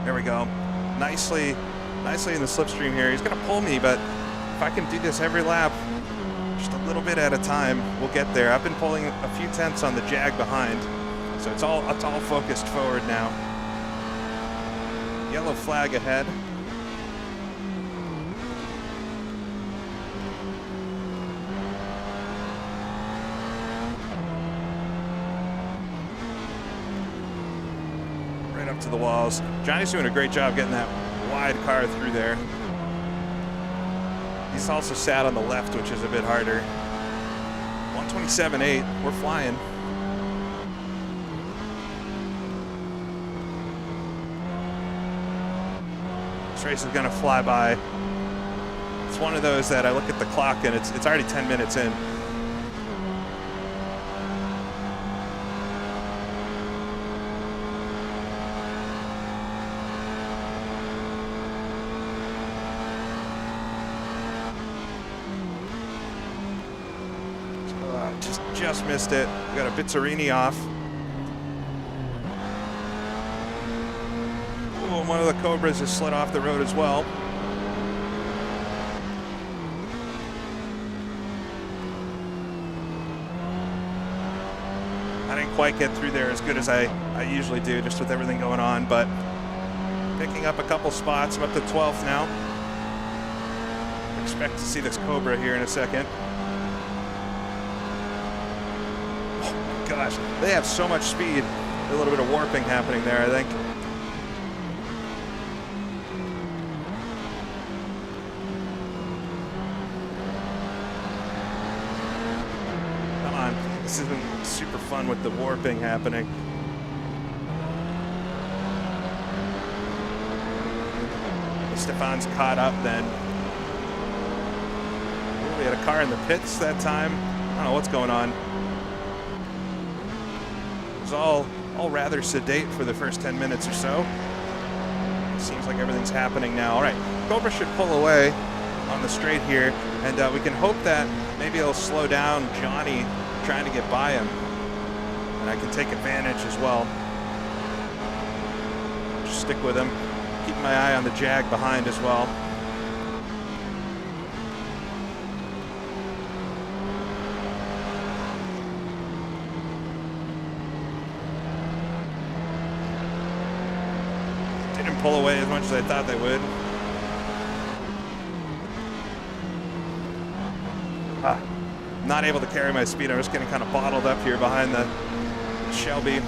There we go. Nicely in the slipstream here. He's gonna pull me, but if I can do this every lap, just a little bit at a time, we'll get there. I've been pulling a few tenths on the Jag behind, so it's all focused forward now. Yellow flag ahead. Up to the walls. Johnny's doing a great job getting that wide car through there. He's also sat on the left, which is a bit harder. 127.8, we're flying. This race is gonna fly by. It's one of those that I look at the clock and it's already 10 minutes in. Just missed it. We got a Bizzarini off. Ooh, one of the Cobras has slid off the road as well. I didn't quite get through there as good as I usually do, just with everything going on, but picking up a couple spots. I'm up to 12th now. Expect to see this Cobra here in a second. Gosh, they have so much speed. A little bit of warping happening there, I think. Come on, this isn't super fun with the warping happening. Stefan's caught up then. Ooh, we had a car in the pits that time. I don't know what's going on. All rather sedate for the first 10 minutes or so. It seems like everything's happening now. All right, Cobra should pull away on the straight here, and we can hope that maybe it'll slow down Johnny trying to get by him, and I can take advantage as well. Just stick with him. Keep my eye on the Jag behind as well. pull away as much as I thought they would. Not able to carry my speed. I was getting kind of bottled up here behind the Shelby.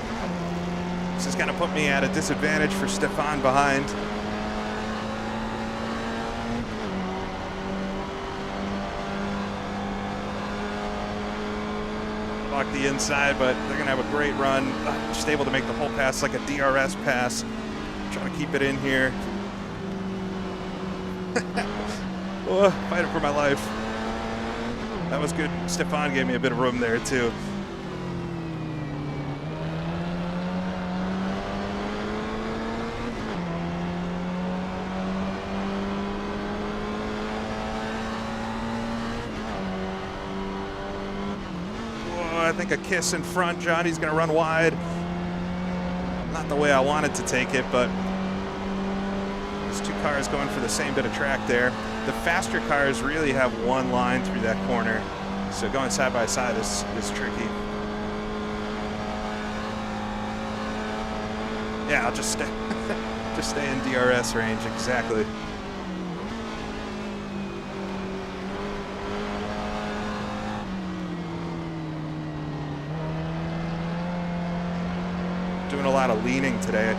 This is going to put me at a disadvantage for Stefan behind. Block the inside, but they're going to have a great run. Just able to make the whole pass like a DRS pass. Trying to keep it in here. Oh, fighting for my life. That was good. Stefan gave me a bit of room there, too. Whoa, I think a kiss in front. Johnny's going to run wide. Not the way I wanted to take it, but there's two cars going for the same bit of track there. The faster cars really have one line through that corner, so going side by side is tricky. Yeah, I'll just stay, just stay in DRS range, exactly. Doing a lot of leaning today.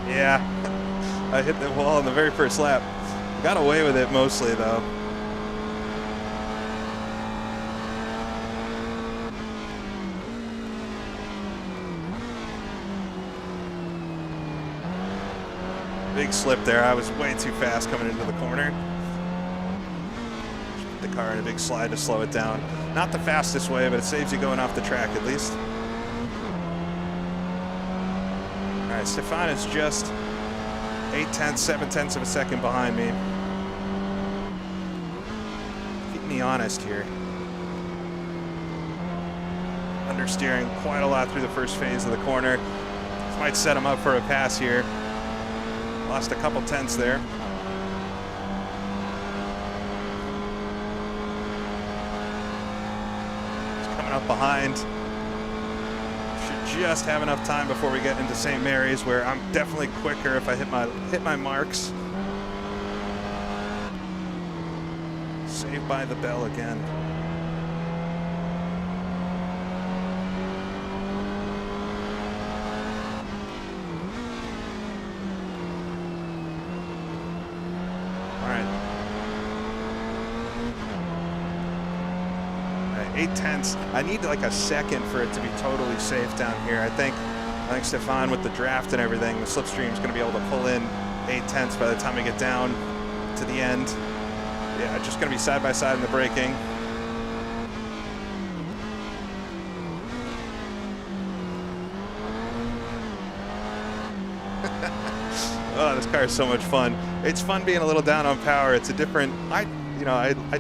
Yeah, I hit the wall on the very first lap. Got away with it mostly, though. Big slip there. I was way too fast coming into the corner. Put the car in a big slide to slow it down. Not the fastest way, but it saves you going off the track at least. All right, Stefan is just 8/10, 7/10 of a second behind me. Keep me honest here. Understeering quite a lot through the first phase of the corner. This might set him up for a pass here. Lost a couple tenths there. He's coming up behind. Should just have enough time before we get into St. Mary's, where I'm definitely quicker if I hit my marks. Saved by the bell again. All right. 8/10. I need like a second for it to be totally safe down here. I think Stefan, with the draft and everything, the slipstream is going to be able to pull in 8/10 by the time we get down to the end. Yeah, just going to be side by side in the braking. Oh, this car is so much fun. It's fun being a little down on power. It's a different. I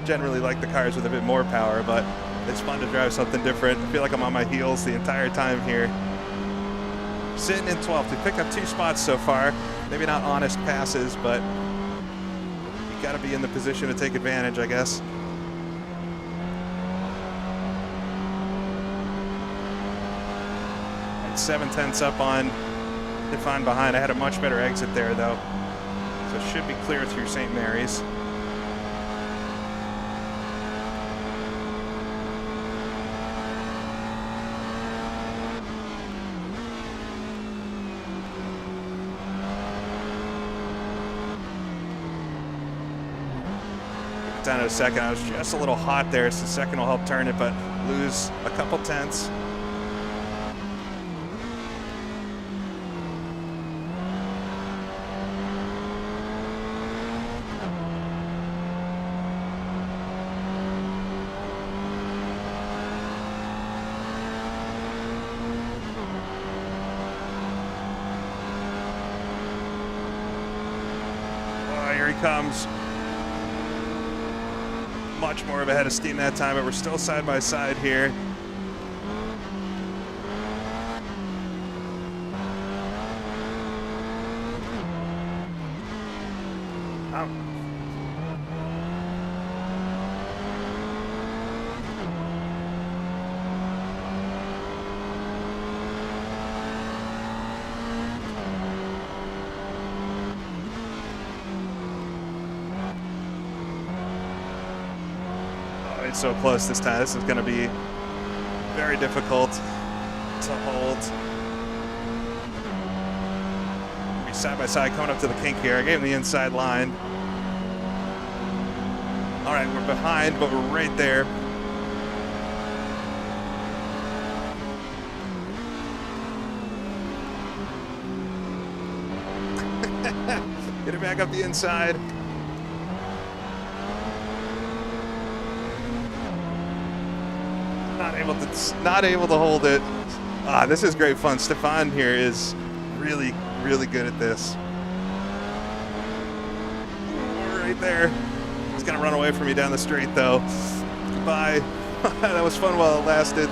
generally like the cars with a bit more power, but it's fun to drive something different. I feel like I'm on my heels the entire time here. Sitting in 12th. We picked up 2 spots so far. Maybe not honest passes, but you got to be in the position to take advantage, I guess. At 7/10 up on Stefan behind. I had a much better exit there, though, so it should be clear through St. Mary's. Down in a second. I was just a little hot there, so the second will help turn it, but lose a couple tenths. Oh, here he comes. Much more of a head of steam that time, but we're still side by side here. It's so close this time. This is going to be very difficult to hold. We'll be side by side coming up to the kink here. I gave him the inside line. All right, we're behind, but we're right there. Get it back up the inside. Not able to hold it. This is great fun. Stefan here is really, really good at this. Right there. He's gonna run away from me down the straight though. Goodbye. That was fun while it lasted.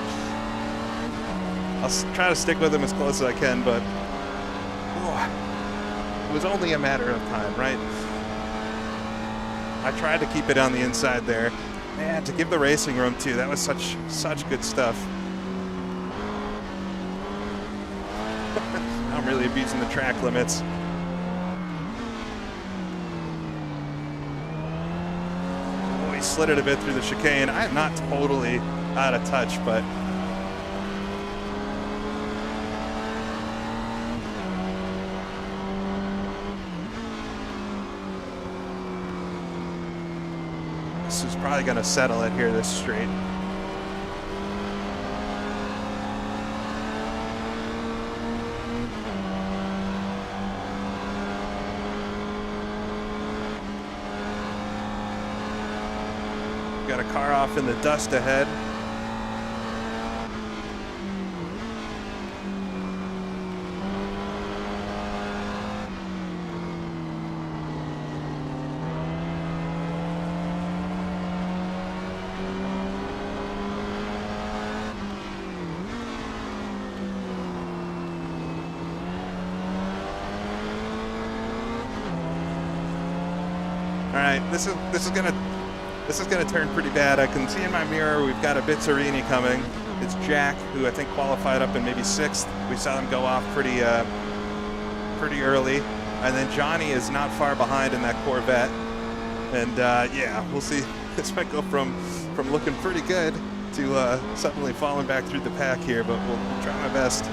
I'll try to stick with him as close as I can, but it was only a matter of time, right? I tried to keep it on the inside there. Man, to give the racing room too, that was such good stuff. I'm really abusing the track limits. Oh, he slid it a bit through the chicane. I am not totally out of touch, but this is probably going to settle it here this straight. Got a car off in the dust ahead. All right, this is gonna turn pretty bad. I can see in my mirror we've got a Bizzarini coming. It's Jack, who I think qualified up in maybe 6th. We saw them go off pretty early, and then Johnny is not far behind in that Corvette. And yeah, we'll see. This might go from looking pretty good to suddenly falling back through the pack here, but we'll try my best.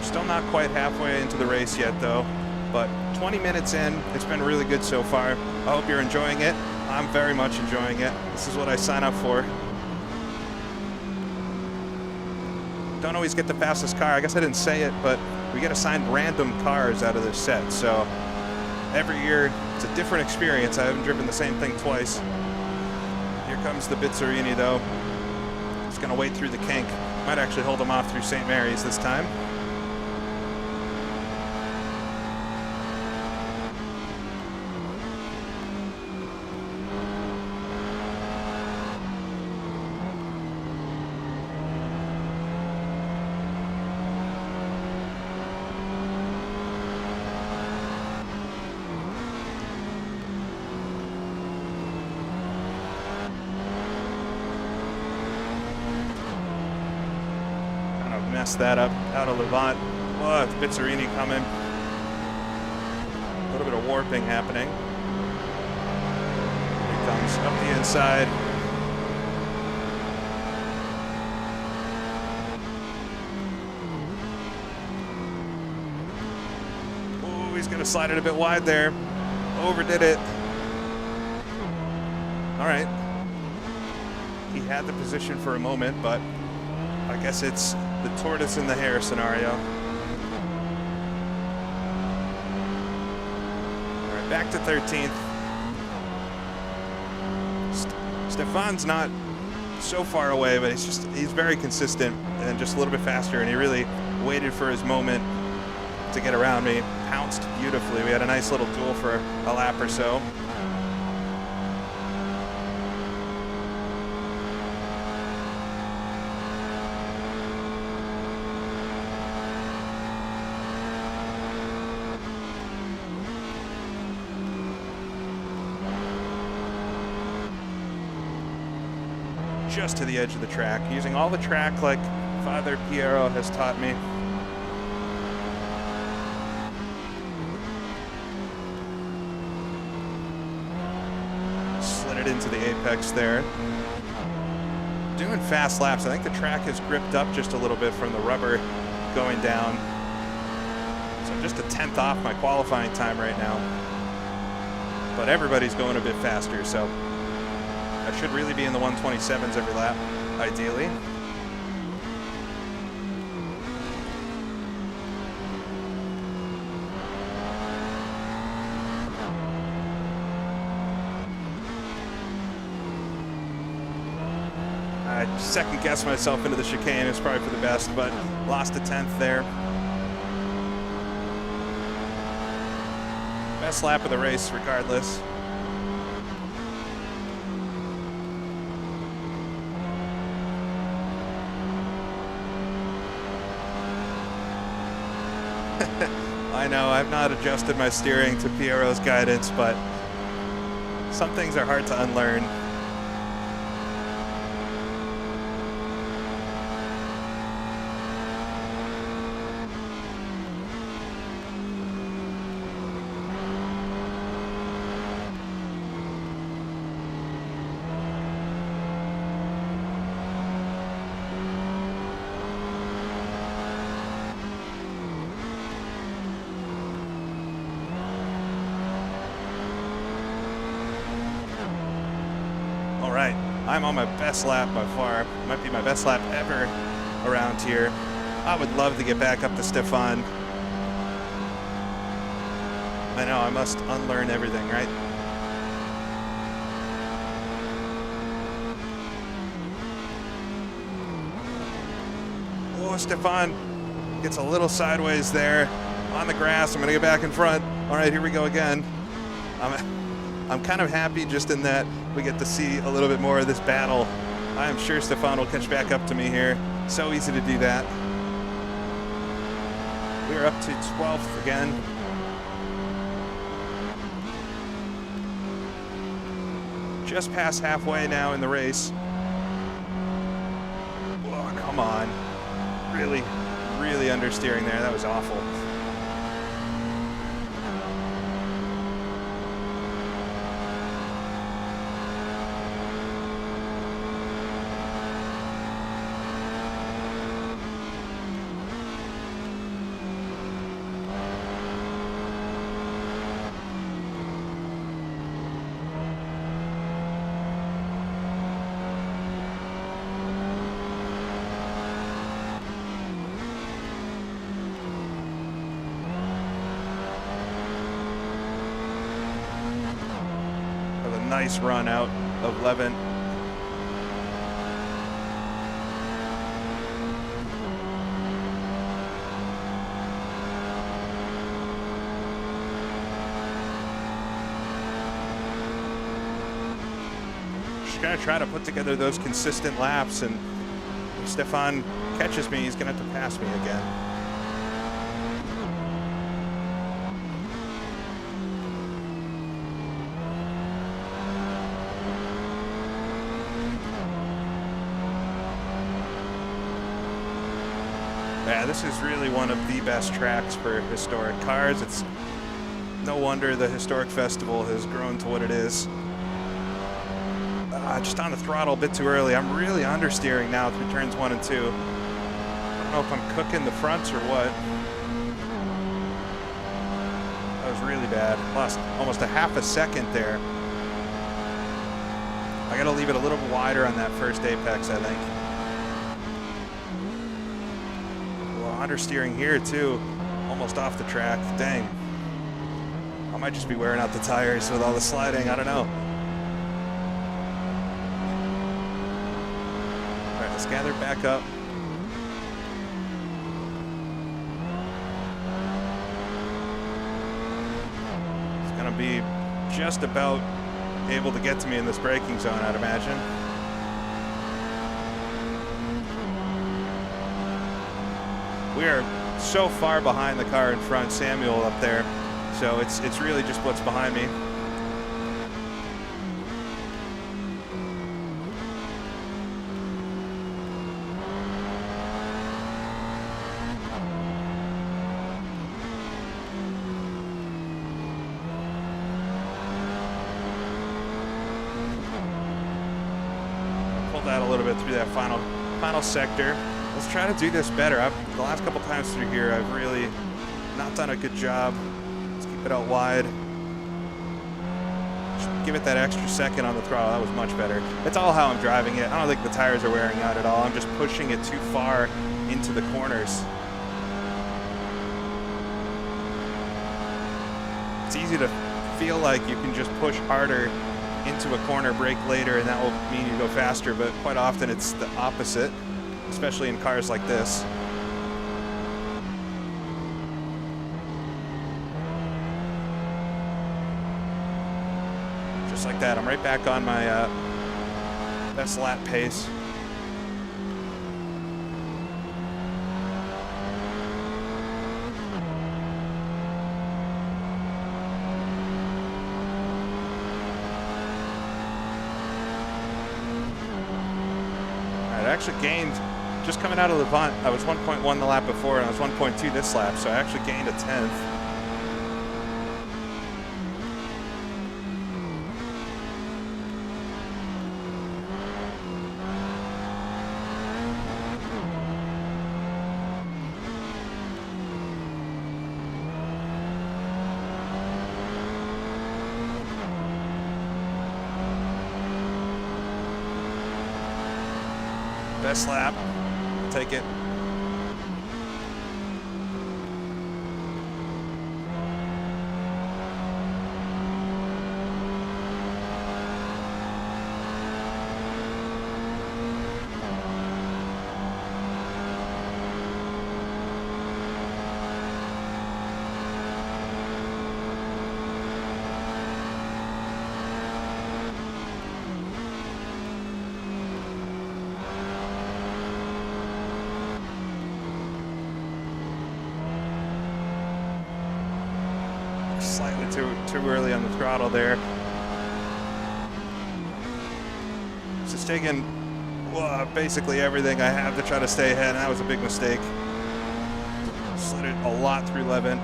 Still not quite halfway into the race yet though, but 20 minutes in, it's been really good so far. I hope you're enjoying it. I'm very much enjoying it. This is what I sign up for. Don't always get the fastest car. I guess I didn't say it, but we get assigned random cars out of this set. So every year it's a different experience. I haven't driven the same thing twice. Here comes the Bizzarini though. It's gonna wait through the kink. Might actually hold him off through St. Mary's this time. Messed that up out of Levant. Oh, it's Bizzarini coming. A little bit of warping happening. Here comes up the inside. Oh, he's going to slide it a bit wide there. Overdid it. All right. He had the position for a moment, but I guess it's the tortoise in the hare scenario. All right, back to 13th. Stefan's not so far away, but he's very consistent and just a little bit faster, and he really waited for his moment to get around me. Pounced beautifully. We had a nice little duel for a lap or so. just to the edge of the track, using all the track like Father Piero has taught me. Slid it into the apex there. Doing fast laps. I think the track is gripped up just a little bit from the rubber going down. So I'm just a tenth off my qualifying time right now. But everybody's going a bit faster, so I should really be in the 127s every lap, ideally. I second guessed myself into the chicane. It's probably for the best, but lost a tenth there. Best lap of the race, regardless. I know, I've not adjusted my steering to Piero's guidance, but some things are hard to unlearn. I'm on my best lap by far. Might be my best lap ever around here. I would love to get back up to Stefan. I know, I must unlearn everything, right? Oh, Stefan gets a little sideways there on the grass. I'm gonna get back in front. All right, here we go again. I'm kind of happy just in that we get to see a little bit more of this battle. I am sure Stefan will catch back up to me here. So easy to do that. We're up to 12th again. Just past halfway now in the race. Oh, come on. Really, really understeering there. That was awful. Nice run out of Levin. Just gonna try to put together those consistent laps, and if Stefan catches me, he's gonna have to pass me again. Yeah, this is really one of the best tracks for historic cars. It's no wonder the Historic Festival has grown to what it is. Just on the throttle a bit too early. I'm really understeering now through turns 1 and 2. I don't know if I'm cooking the fronts or what. That was really bad. Lost almost a half a second there. I gotta leave it a little wider on that first apex, I think. Understeering here too, almost off the track. Dang, I might just be wearing out the tires with all the sliding. I don't know. All right, let's gather back up. It's gonna be just about able to get to me in this braking zone, I'd imagine. We are so far behind the car in front, Samuel up there, so it's really just what's behind me. stalled out a little bit through that final sector. Let's try to do this better. The last couple times through here, I've really not done a good job. Let's keep it out wide. Just give it that extra second on the throttle. That was much better. It's all how I'm driving it. I don't think the tires are wearing out at all. I'm just pushing it too far into the corners. It's easy to feel like you can just push harder into a corner, brake later, and that will mean you go faster, but quite often it's the opposite, especially in cars like this. Just like that, I'm right back on my best lap pace. I actually gained, just coming out of Levant, I was 1.1 the lap before, and I was 1.2 this lap, so I actually gained a 10th. Best lap, take it. Slightly too early on the throttle there. Just taking basically everything I have to try to stay ahead, and that was a big mistake. Slid it a lot through Levant.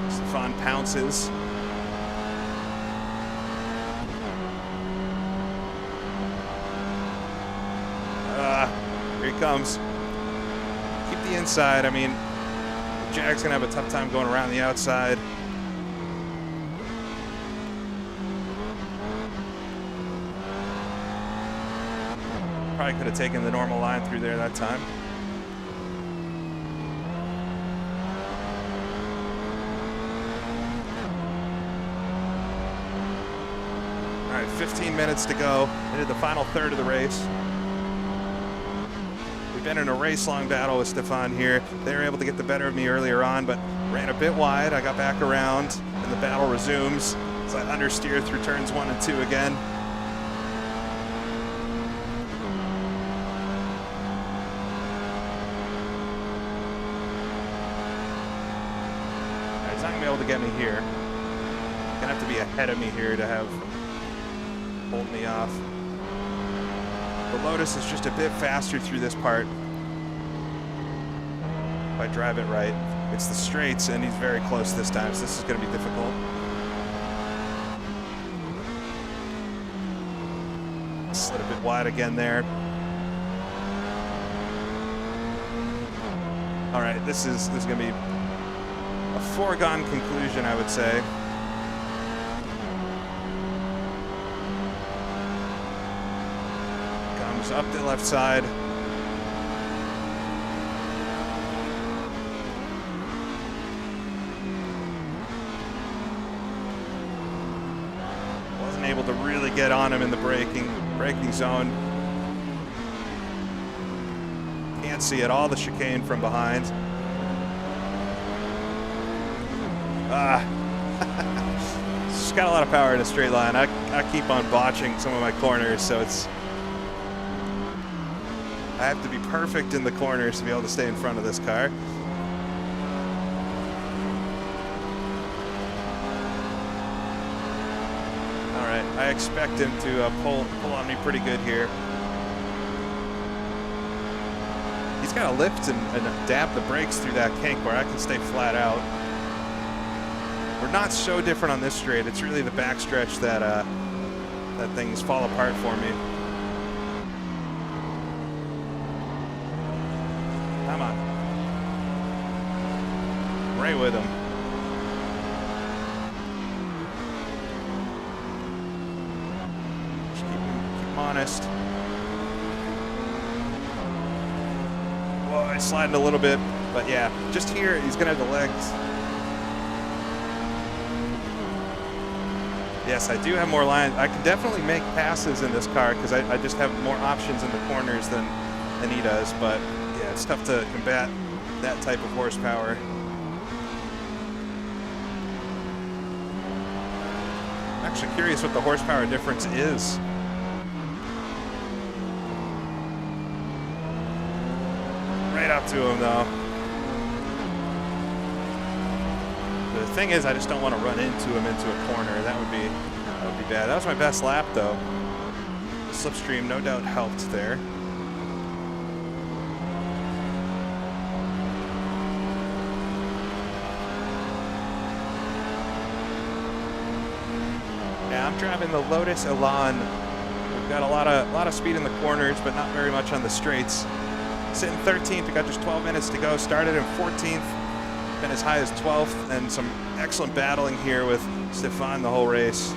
Stefan pounces. Here he comes. Keep the inside. I mean, Jack's gonna have a tough time going around the outside. Probably could have taken the normal line through there that time. All right, 15 minutes to go into the final third of the race. We've been in a race-long battle with Stefan here. They were able to get the better of me earlier on, but ran a bit wide. I got back around, and the battle resumes as I understeer through turns 1 and 2 again. He's not gonna be able to get me here. Gonna have to be ahead of me here to hold me off. The Lotus is just a bit faster through this part. If I drive it right, it's the straights, and he's very close this time, so this is gonna be difficult. Slid a bit wide again there. All right, this is gonna be a foregone conclusion, I would say. Comes up the left side. Wasn't able to really get on him in the braking zone. Can't see at all the chicane from behind. It's got a lot of power in a straight line. I keep on botching some of my corners, so I have to be perfect in the corners to be able to stay in front of this car. All right, I expect him to pull on me pretty good here. He's got to lift and adapt the brakes through that kink where I can stay flat out. We're not so different on this straight. It's really the backstretch that things fall apart for me. right with him. Just keep him honest. Whoa, he's sliding a little bit, but yeah, just here, he's gonna have the legs. Yes, I do have more lines. I can definitely make passes in this car because I just have more options in the corners than he does, but yeah, it's tough to combat that type of horsepower. I'm actually curious what the horsepower difference is. Right up to him, though. The thing is, I just don't want to run into him into a corner. That would be bad. That was my best lap, though. The slipstream no doubt helped there. Yeah, I'm driving the Lotus Elan. We've got a lot of speed in the corners, but not very much on the straights. Sitting 13th, we got just 12 minutes to go. Started in 14th, been as high as 12th, and some excellent battling here with Stefan the whole race.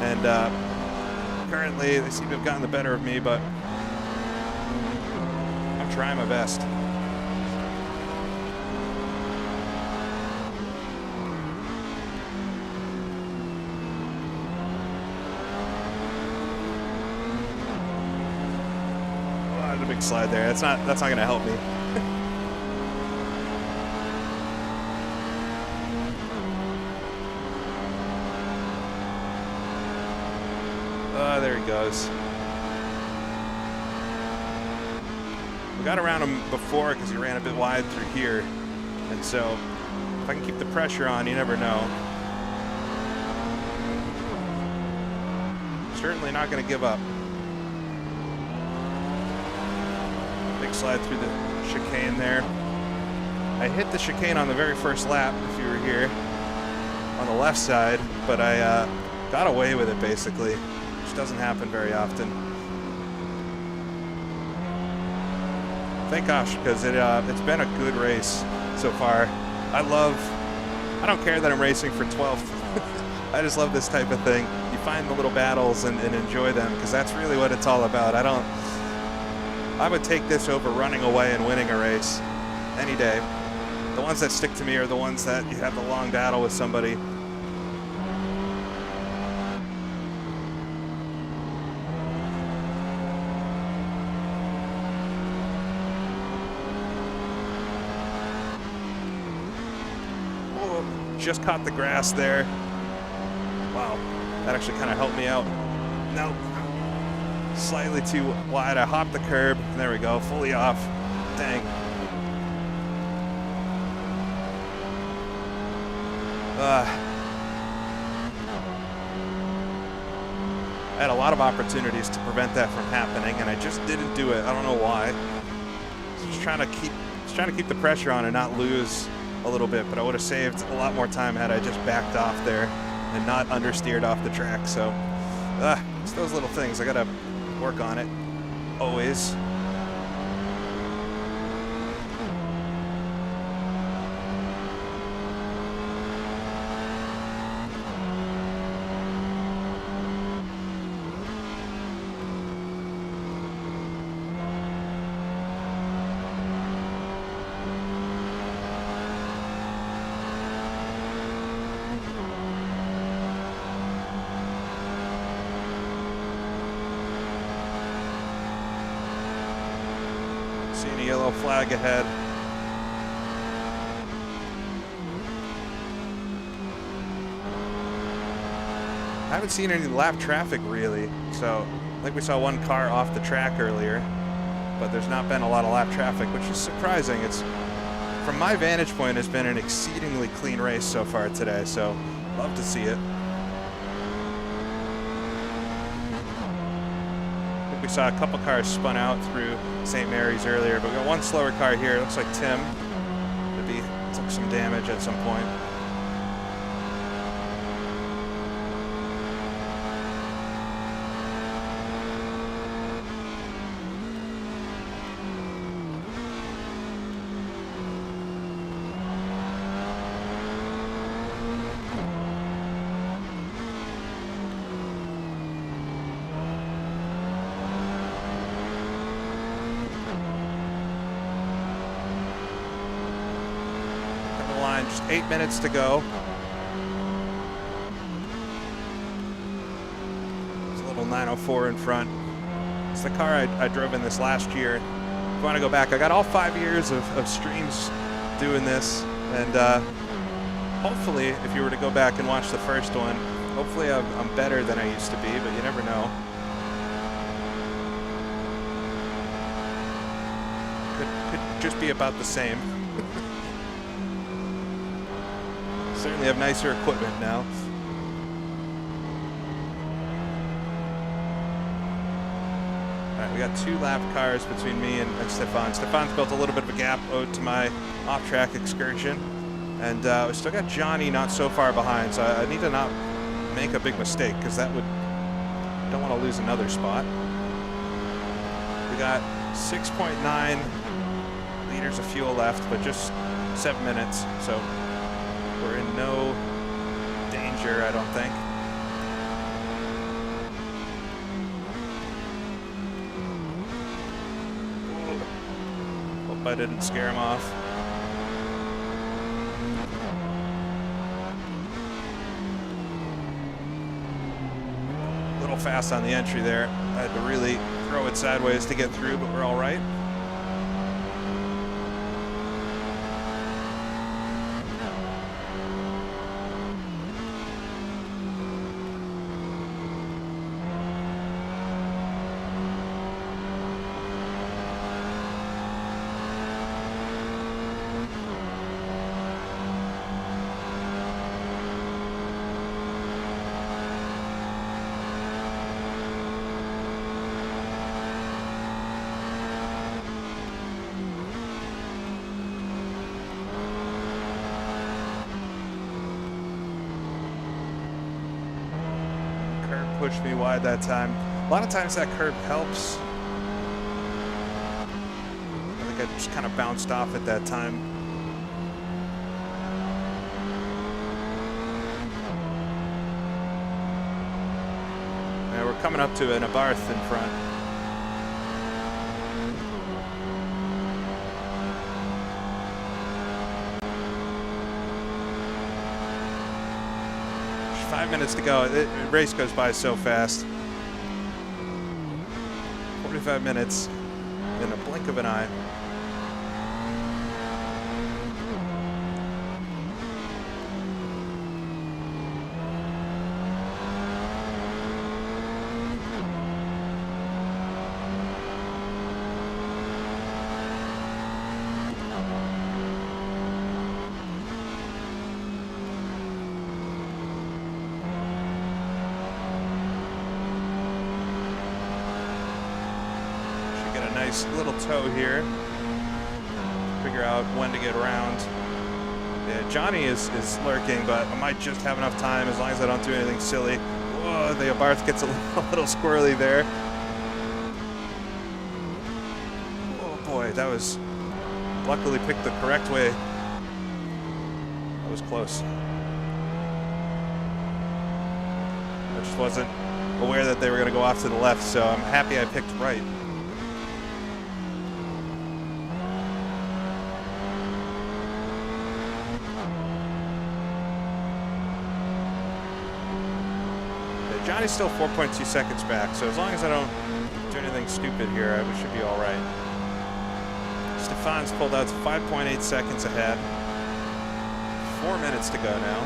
And currently, they seem to have gotten the better of me, but I'm trying my best. Oh, a big slide there. That's not going to help me. There he goes. We got around him before because he ran a bit wide through here. And so, if I can keep the pressure on, you never know. Certainly not going to give up. Big slide through the chicane there. I hit the chicane on the very first lap, if you were here, on the left side, but I got away with it, basically. Which doesn't happen very often. Thank gosh, because it's been a good race so far. I don't care that I'm racing for 12th. I just love this type of thing. You find the little battles and enjoy them, because that's really what it's all about. I would take this over running away and winning a race any day. The ones that stick to me are the ones that you have the long battle with somebody. Just caught the grass there. Wow, that actually kind of helped me out. Nope, slightly too wide. I hopped the curb. There we go, fully off. Dang. I had a lot of opportunities to prevent that from happening, and I just didn't do it. I don't know why. Just trying to keep the pressure on and not lose a little bit, but I would have saved a lot more time had I just backed off there and not understeered off the track. So it's those little things. I gotta work on it always. Seeing a yellow flag ahead. I haven't seen any lap traffic really, so I think we saw one car off the track earlier, but there's not been a lot of lap traffic, which is surprising. It's, from my vantage point, it's been an exceedingly clean race so far today, so love to see it. We saw a couple cars spun out through St. Mary's earlier, but we got one slower car here. It looks like Tim maybe took some damage at some point. 8 minutes to go. There's a little 904 in front. It's the car I drove in this last year. If you want to go back, I got all 5 years of streams doing this, and hopefully, if you were to go back and watch the first one, hopefully I'm better than I used to be, but you never know. Could just be about the same. Certainly have nicer equipment now. All right, we got 2 lap cars between me and Stefan. Stefan's built a little bit of a gap owed to my off-track excursion. And we still got Johnny not so far behind, so I need to not make a big mistake, because that would, don't want to lose another spot. We got 6.9 liters of fuel left, but just 7 minutes, so we're in no danger, I don't think. Hope I didn't scare him off. A little fast on the entry there. I had to really throw it sideways to get through, but we're all right. Pushed me wide that time. A lot of times that curb helps. I think I just kind of bounced off at that time. Yeah, we're coming up to an Abarth in front. There's 5 minutes to go. The race goes by so fast. 45 minutes in a blink of an eye. Nice little toe here. Figure out when to get around. Yeah, Johnny is lurking, but I might just have enough time as long as I don't do anything silly. Whoa, the Abarth gets a little squirrely there. Oh boy, that was luckily picked the correct way. That was close. I just wasn't aware that they were going to go off to the left, so I'm happy I picked right. Johnny's still 4.2 seconds back, so as long as I don't do anything stupid here, we should be all right. Stefan's pulled out to 5.8 seconds ahead. 4 minutes to go now.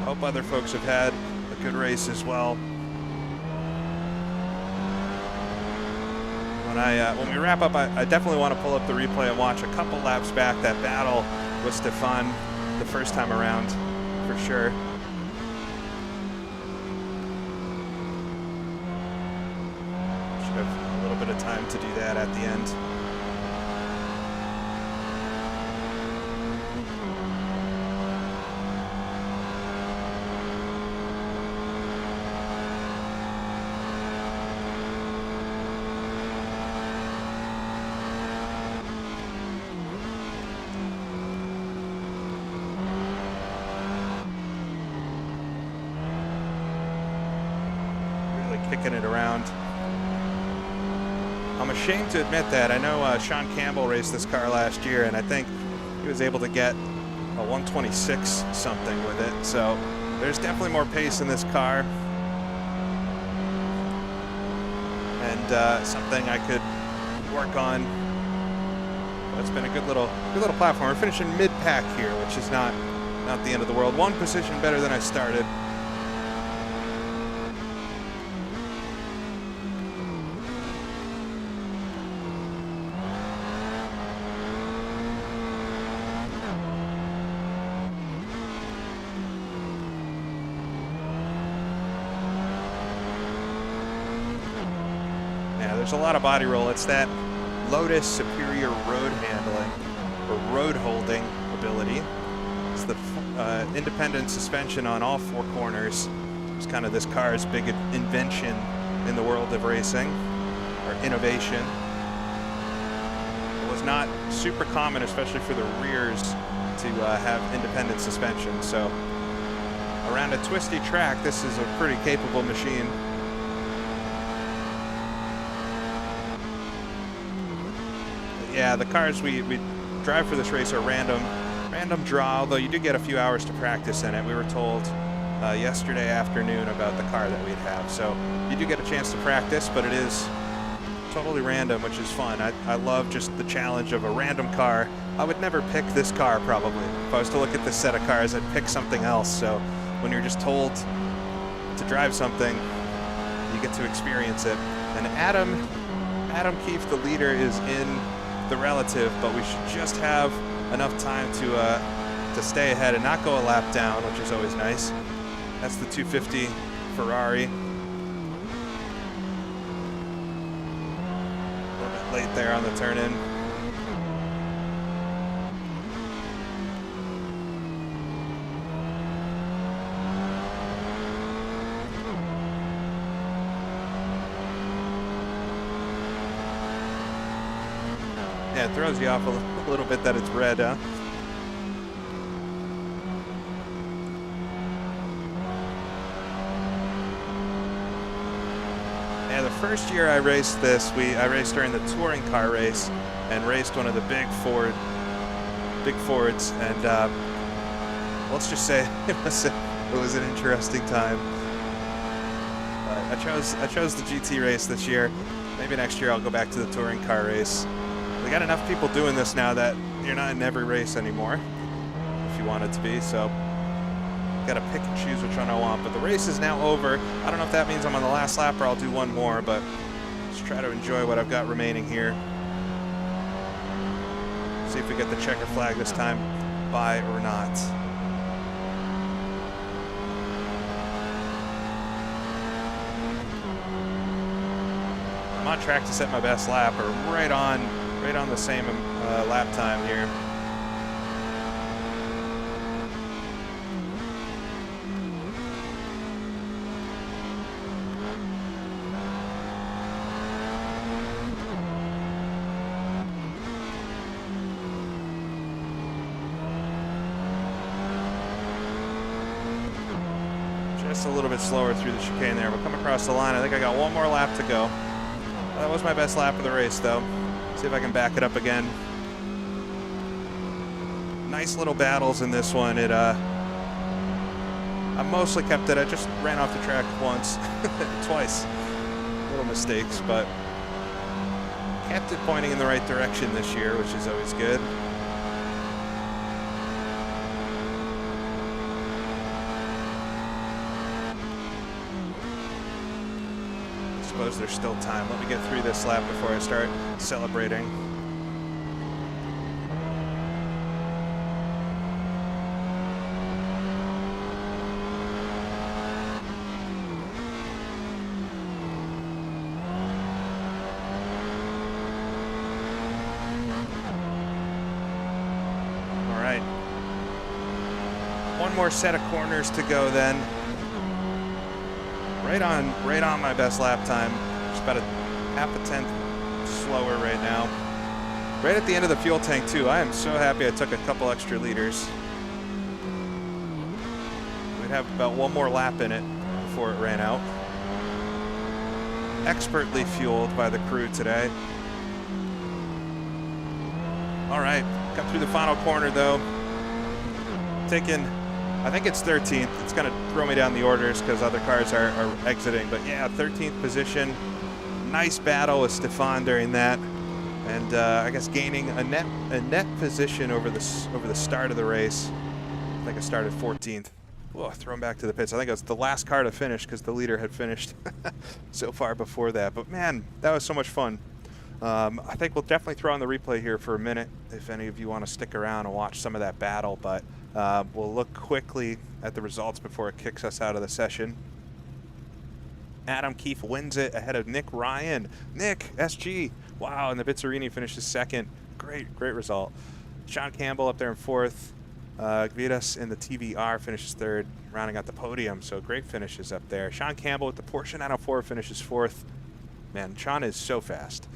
Hope other folks have had a good race as well. When we wrap up, I definitely want to pull up the replay and watch a couple laps back that battle with Stefan the first time around, for sure. Should have a little bit of time to do that at the end. kicking it around. I'm ashamed to admit that. I know Sean Campbell raced this car last year, and I think he was able to get a 126 something with it. So there's definitely more pace in this car, and something I could work on. But it's been a good little platform. We're finishing mid-pack here, which is not the end of the world. One position better than I started. There's a lot of body roll. It's that Lotus superior road handling or road holding ability. It's the independent suspension on all four corners. It's kind of this car's big invention in the world of racing, or innovation. It was not super common, especially for the rears, to have independent suspension. So around a twisty track, this is a pretty capable machine. Yeah, the cars we drive for this race are random draw, although you do get a few hours to practice in it. We were told yesterday afternoon about the car that we'd have. So you do get a chance to practice, but it is totally random, which is fun. I love just the challenge of a random car. I would never pick this car, probably. If I was to look at this set of cars, I'd pick something else. So when you're just told to drive something, you get to experience it. And Adam Keefe, the leader, is in the relative, but we should just have enough time to stay ahead and not go a lap down, which is always nice. That's the 250 Ferrari. A little bit late there on the turn-in. Yeah, it throws you off a little bit that it's red, huh? Yeah, the first year I raced this, I raced during the touring car race and raced one of the big Fords, and let's just say it was an interesting time. I chose the GT race this year. Maybe next year I'll go back to the touring car race. We got enough people doing this now that you're not in every race anymore, if you want it to be, so got to pick and choose which one I want. But the race is now over. I don't know if that means I'm on the last lap or I'll do one more, but just try to enjoy what I've got remaining here. See if we get the checker flag this time, by or not. I'm on track to set my best lap, or right on the same lap time here. Just a little bit slower through the chicane there. We'll come across the line. I think I got one more lap to go. That was my best lap of the race, though. See if I can back it up again. Nice little battles in this one. I mostly kept it. I just ran off the track once, twice. Little mistakes, but kept it pointing in the right direction this year, which is always good. I suppose there's still time. Let me get through this lap before I start celebrating. All right. One more set of corners to go then. Right on my best lap time. Just about a half a tenth slower right now. Right at the end of the fuel tank too. I am so happy I took a couple extra liters. We'd have about one more lap in it before it ran out. expertly fueled by the crew today. All right, got through the final corner though. Taking, I think it's 13th. It's going to throw me down the orders because other cars are exiting. But yeah, 13th position. Nice battle with Stefan during that, and I guess gaining a net position over the start of the race. I think I started 14th. Whoa, thrown back to the pits. I think it was the last car to finish because the leader had finished so far before that. But man, that was so much fun. I think we'll definitely throw on the replay here for a minute if any of you want to stick around and watch some of that battle. But we'll look quickly at the results before it kicks us out of the session. Adam Keefe wins it ahead of Nick Ryan. Nick, SG. Wow, and the Bizzarini finishes second. Great result. Sean Campbell up there in fourth. Gvidas in the TVR finishes third, rounding out the podium. So great finishes up there. Sean Campbell with the Porsche 904 finishes fourth. Man, Sean is so fast.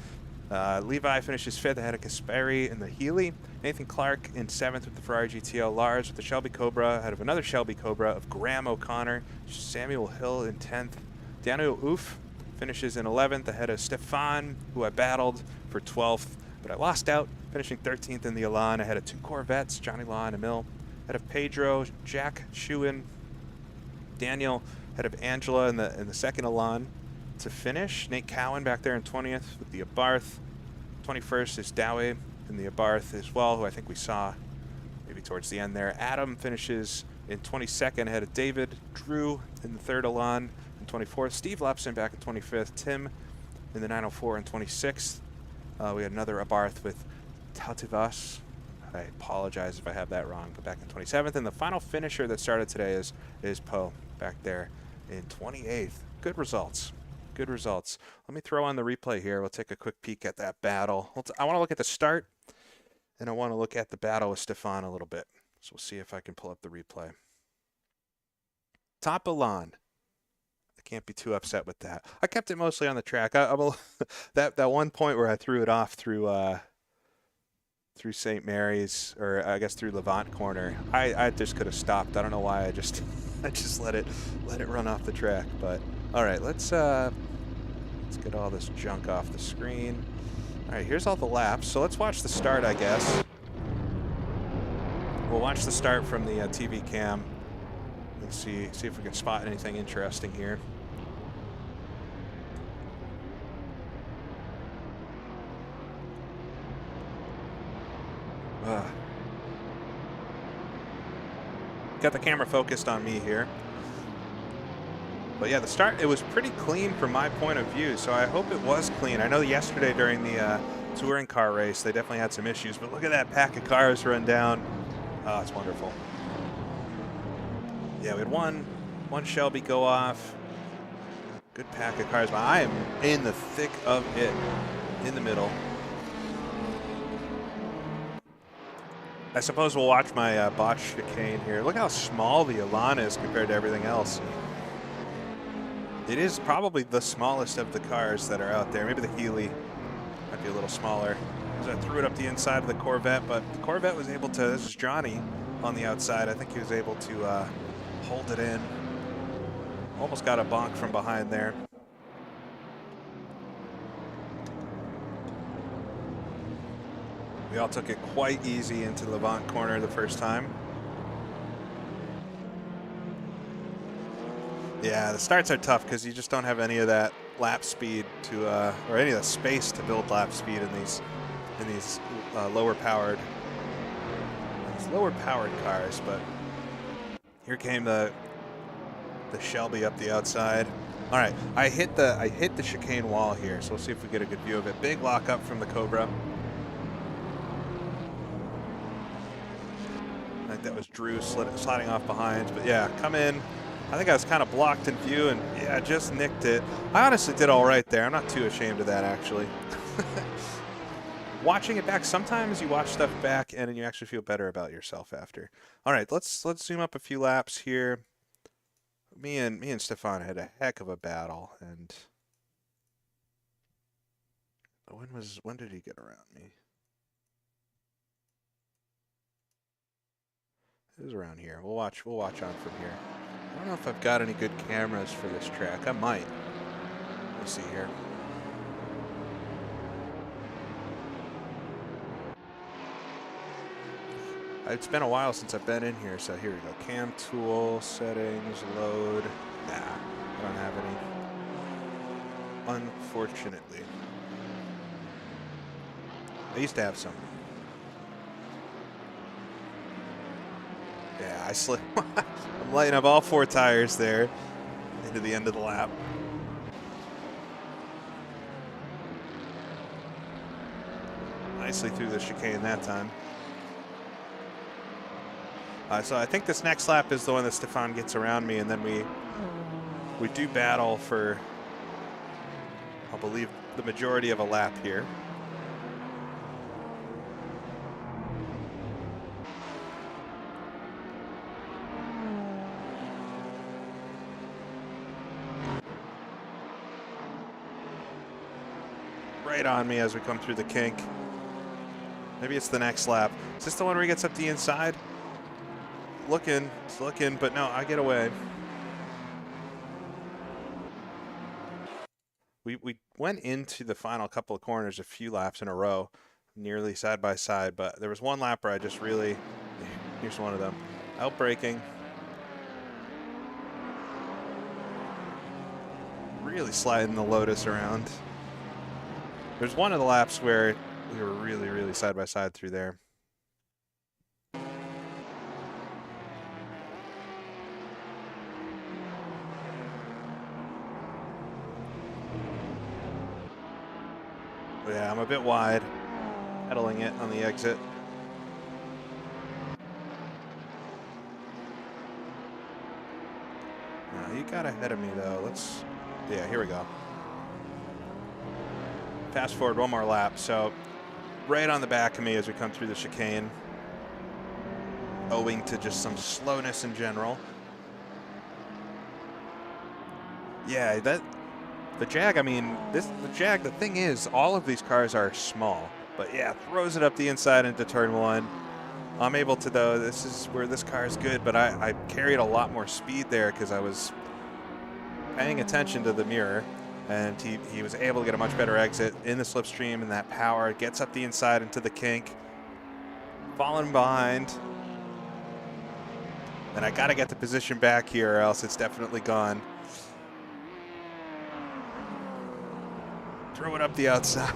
Levi finishes fifth ahead of Kasperi in the Healy. Nathan Clark in seventh with the Ferrari GTO. Lars with the Shelby Cobra ahead of another Shelby Cobra of Graham O'Connor. Samuel Hill in 10th. Daniel Oof finishes in 11th ahead of Stefan, who I battled for 12th, but I lost out, finishing 13th in the Elan ahead of two Corvettes, Johnny Law and Emil, ahead of Pedro, Jack Schuin, Daniel, ahead of Angela in the second Elan to finish. Nate Cowan back there in 20th with the Abarth. 21st is Dowie in the Abarth as well, who I think we saw maybe towards the end there. Adam finishes in 22nd ahead of David. Drew in the third Elan in 24th. Steve Lepson back in 25th. Tim in the 904 in 26th. We had another Abarth with Tautivas. I apologize if I have that wrong, but back in 27th. And the final finisher that started today is Poe back there in 28th. Good results. Good results. Let me throw on the replay here. We'll take a quick peek at that battle. I want to look at the start, and I want to look at the battle with Stefan a little bit. So we'll see if I can pull up the replay. Top Elan. I can't be too upset with that. I kept it mostly on the track. That one point where I threw it off through St. Mary's, or I guess through Levant corner, I just could have stopped. I don't know why I just let it run off the track. But all right, let's get all this junk off the screen. All right, here's all the laps. So let's watch the start, I guess. We'll watch the start from the TV cam and see if we can spot anything interesting here. Got the camera focused on me here. But yeah, the start, it was pretty clean from my point of view, so I hope it was clean. I know yesterday during the touring car race, they definitely had some issues, but look at that pack of cars run down. Oh, it's wonderful. Yeah, we had one Shelby go off. Good pack of cars, but I am in the thick of it, in the middle. I suppose we'll watch my botch chicane here. Look how small the Elan is compared to everything else. It is probably the smallest of the cars that are out there. Maybe the Healy might be a little smaller. So I threw it up the inside of the Corvette, but the Corvette was able to, this is Johnny on the outside. I think he was able to hold it in. Almost got a bonk from behind there. We all took it quite easy into Levant corner the first time. Yeah, the starts are tough because you just don't have any of that lap speed to, or any of the space to build lap speed in these lower powered cars. But here came the Shelby up the outside. All right, I hit the chicane wall here, so we'll see if we get a good view of it. Big lock up from the Cobra. I think that was Drew sliding off behind, but yeah, come in. I think I was kind of blocked in view, and yeah, just nicked it. I honestly did all right there. I'm not too ashamed of that, actually. Watching it back, sometimes you watch stuff back and you actually feel better about yourself after. All right, let's zoom up a few laps here. Me and Stefan had a heck of a battle, and when did he get around me? It was around here. We'll watch on from here. I don't know if I've got any good cameras for this track. I might. We'll me see here. It's been a while since I've been in here, so here we go. Cam tool, settings, load. Nah, I don't have any. Unfortunately. I used to have some. Yeah, I slipped. I'm lighting up all 4 tires there into the end of the lap. Nicely through the chicane that time. So I think this next lap is the one that Stefan gets around me, and then we do battle for, I believe, the majority of a lap here. Right on me as we come through the kink. Maybe it's the next lap. Is this the one where he gets up the inside? It's looking, but no, I get away. We went into the final couple of corners a few laps in a row, nearly side by side, but there was one lap where I just really, here's one of them, outbraking. Really sliding the Lotus around. There's one of the laps where we were really, really side by side through there. Yeah, I'm a bit wide, pedaling it on the exit. Now, you got ahead of me, though. Yeah, here we go. Fast forward one more lap. So, right on the back of me as we come through the chicane, owing to just some slowness in general. Yeah, the Jag, I mean, the Jag, the thing is, all of these cars are small. But yeah, throws it up the inside into turn 1. I'm able to, though, this is where this car is good, but I carried a lot more speed there because I was paying attention to the mirror. And he was able to get a much better exit in the slipstream, and that power gets up the inside into the kink. Falling behind. And I got to get the position back here or else it's definitely gone. Throw it up the outside.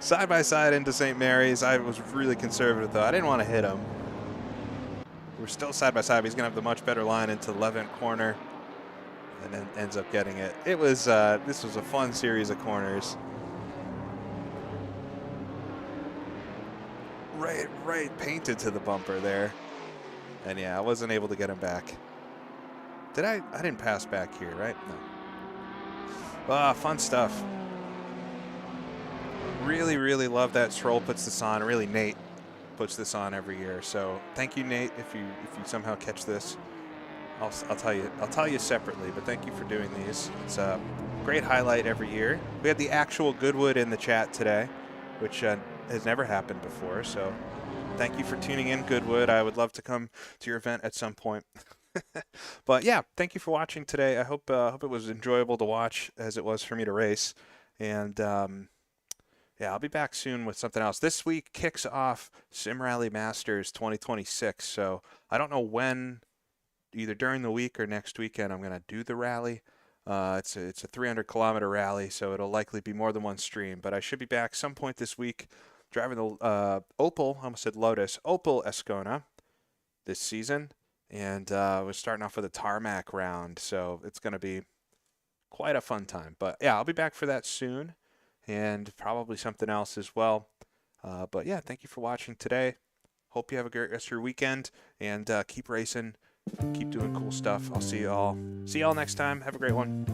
Side by side into St. Mary's. I was really conservative, though. I didn't want to hit him. We're still side by side, but he's going to have the much better line into the left-hand corner. And then ends up getting it. It was, this was a fun series of corners. Right painted to the bumper there. And yeah, I wasn't able to get him back. Did I? I didn't pass back here, right? No. Ah, fun stuff. Really, really love that SROL puts this on. Really, Nate puts this on every year. So thank you, Nate, if you somehow catch this. I'll tell you separately, but thank you for doing these. It's a great highlight every year. We had the actual Goodwood in the chat today, which has never happened before. So thank you for tuning in, Goodwood. I would love to come to your event at some point. But yeah, thank you for watching today. I hope it was enjoyable to watch as it was for me to race. And yeah, I'll be back soon with something else. This week kicks off Sim Rally Masters 2026. So I don't know when, either during the week or next weekend, I'm going to do the rally. It's a 300-kilometer rally, so it'll likely be more than one stream. But I should be back some point this week driving the Opel, I almost said Lotus, Opel Ascona this season. And we're starting off with a tarmac round, so it's going to be quite a fun time. But yeah, I'll be back for that soon, and probably something else as well. But yeah, thank you for watching today. Hope you have a great rest of your weekend, and keep racing. Keep doing cool stuff. I'll see y'all next time. Have a great one.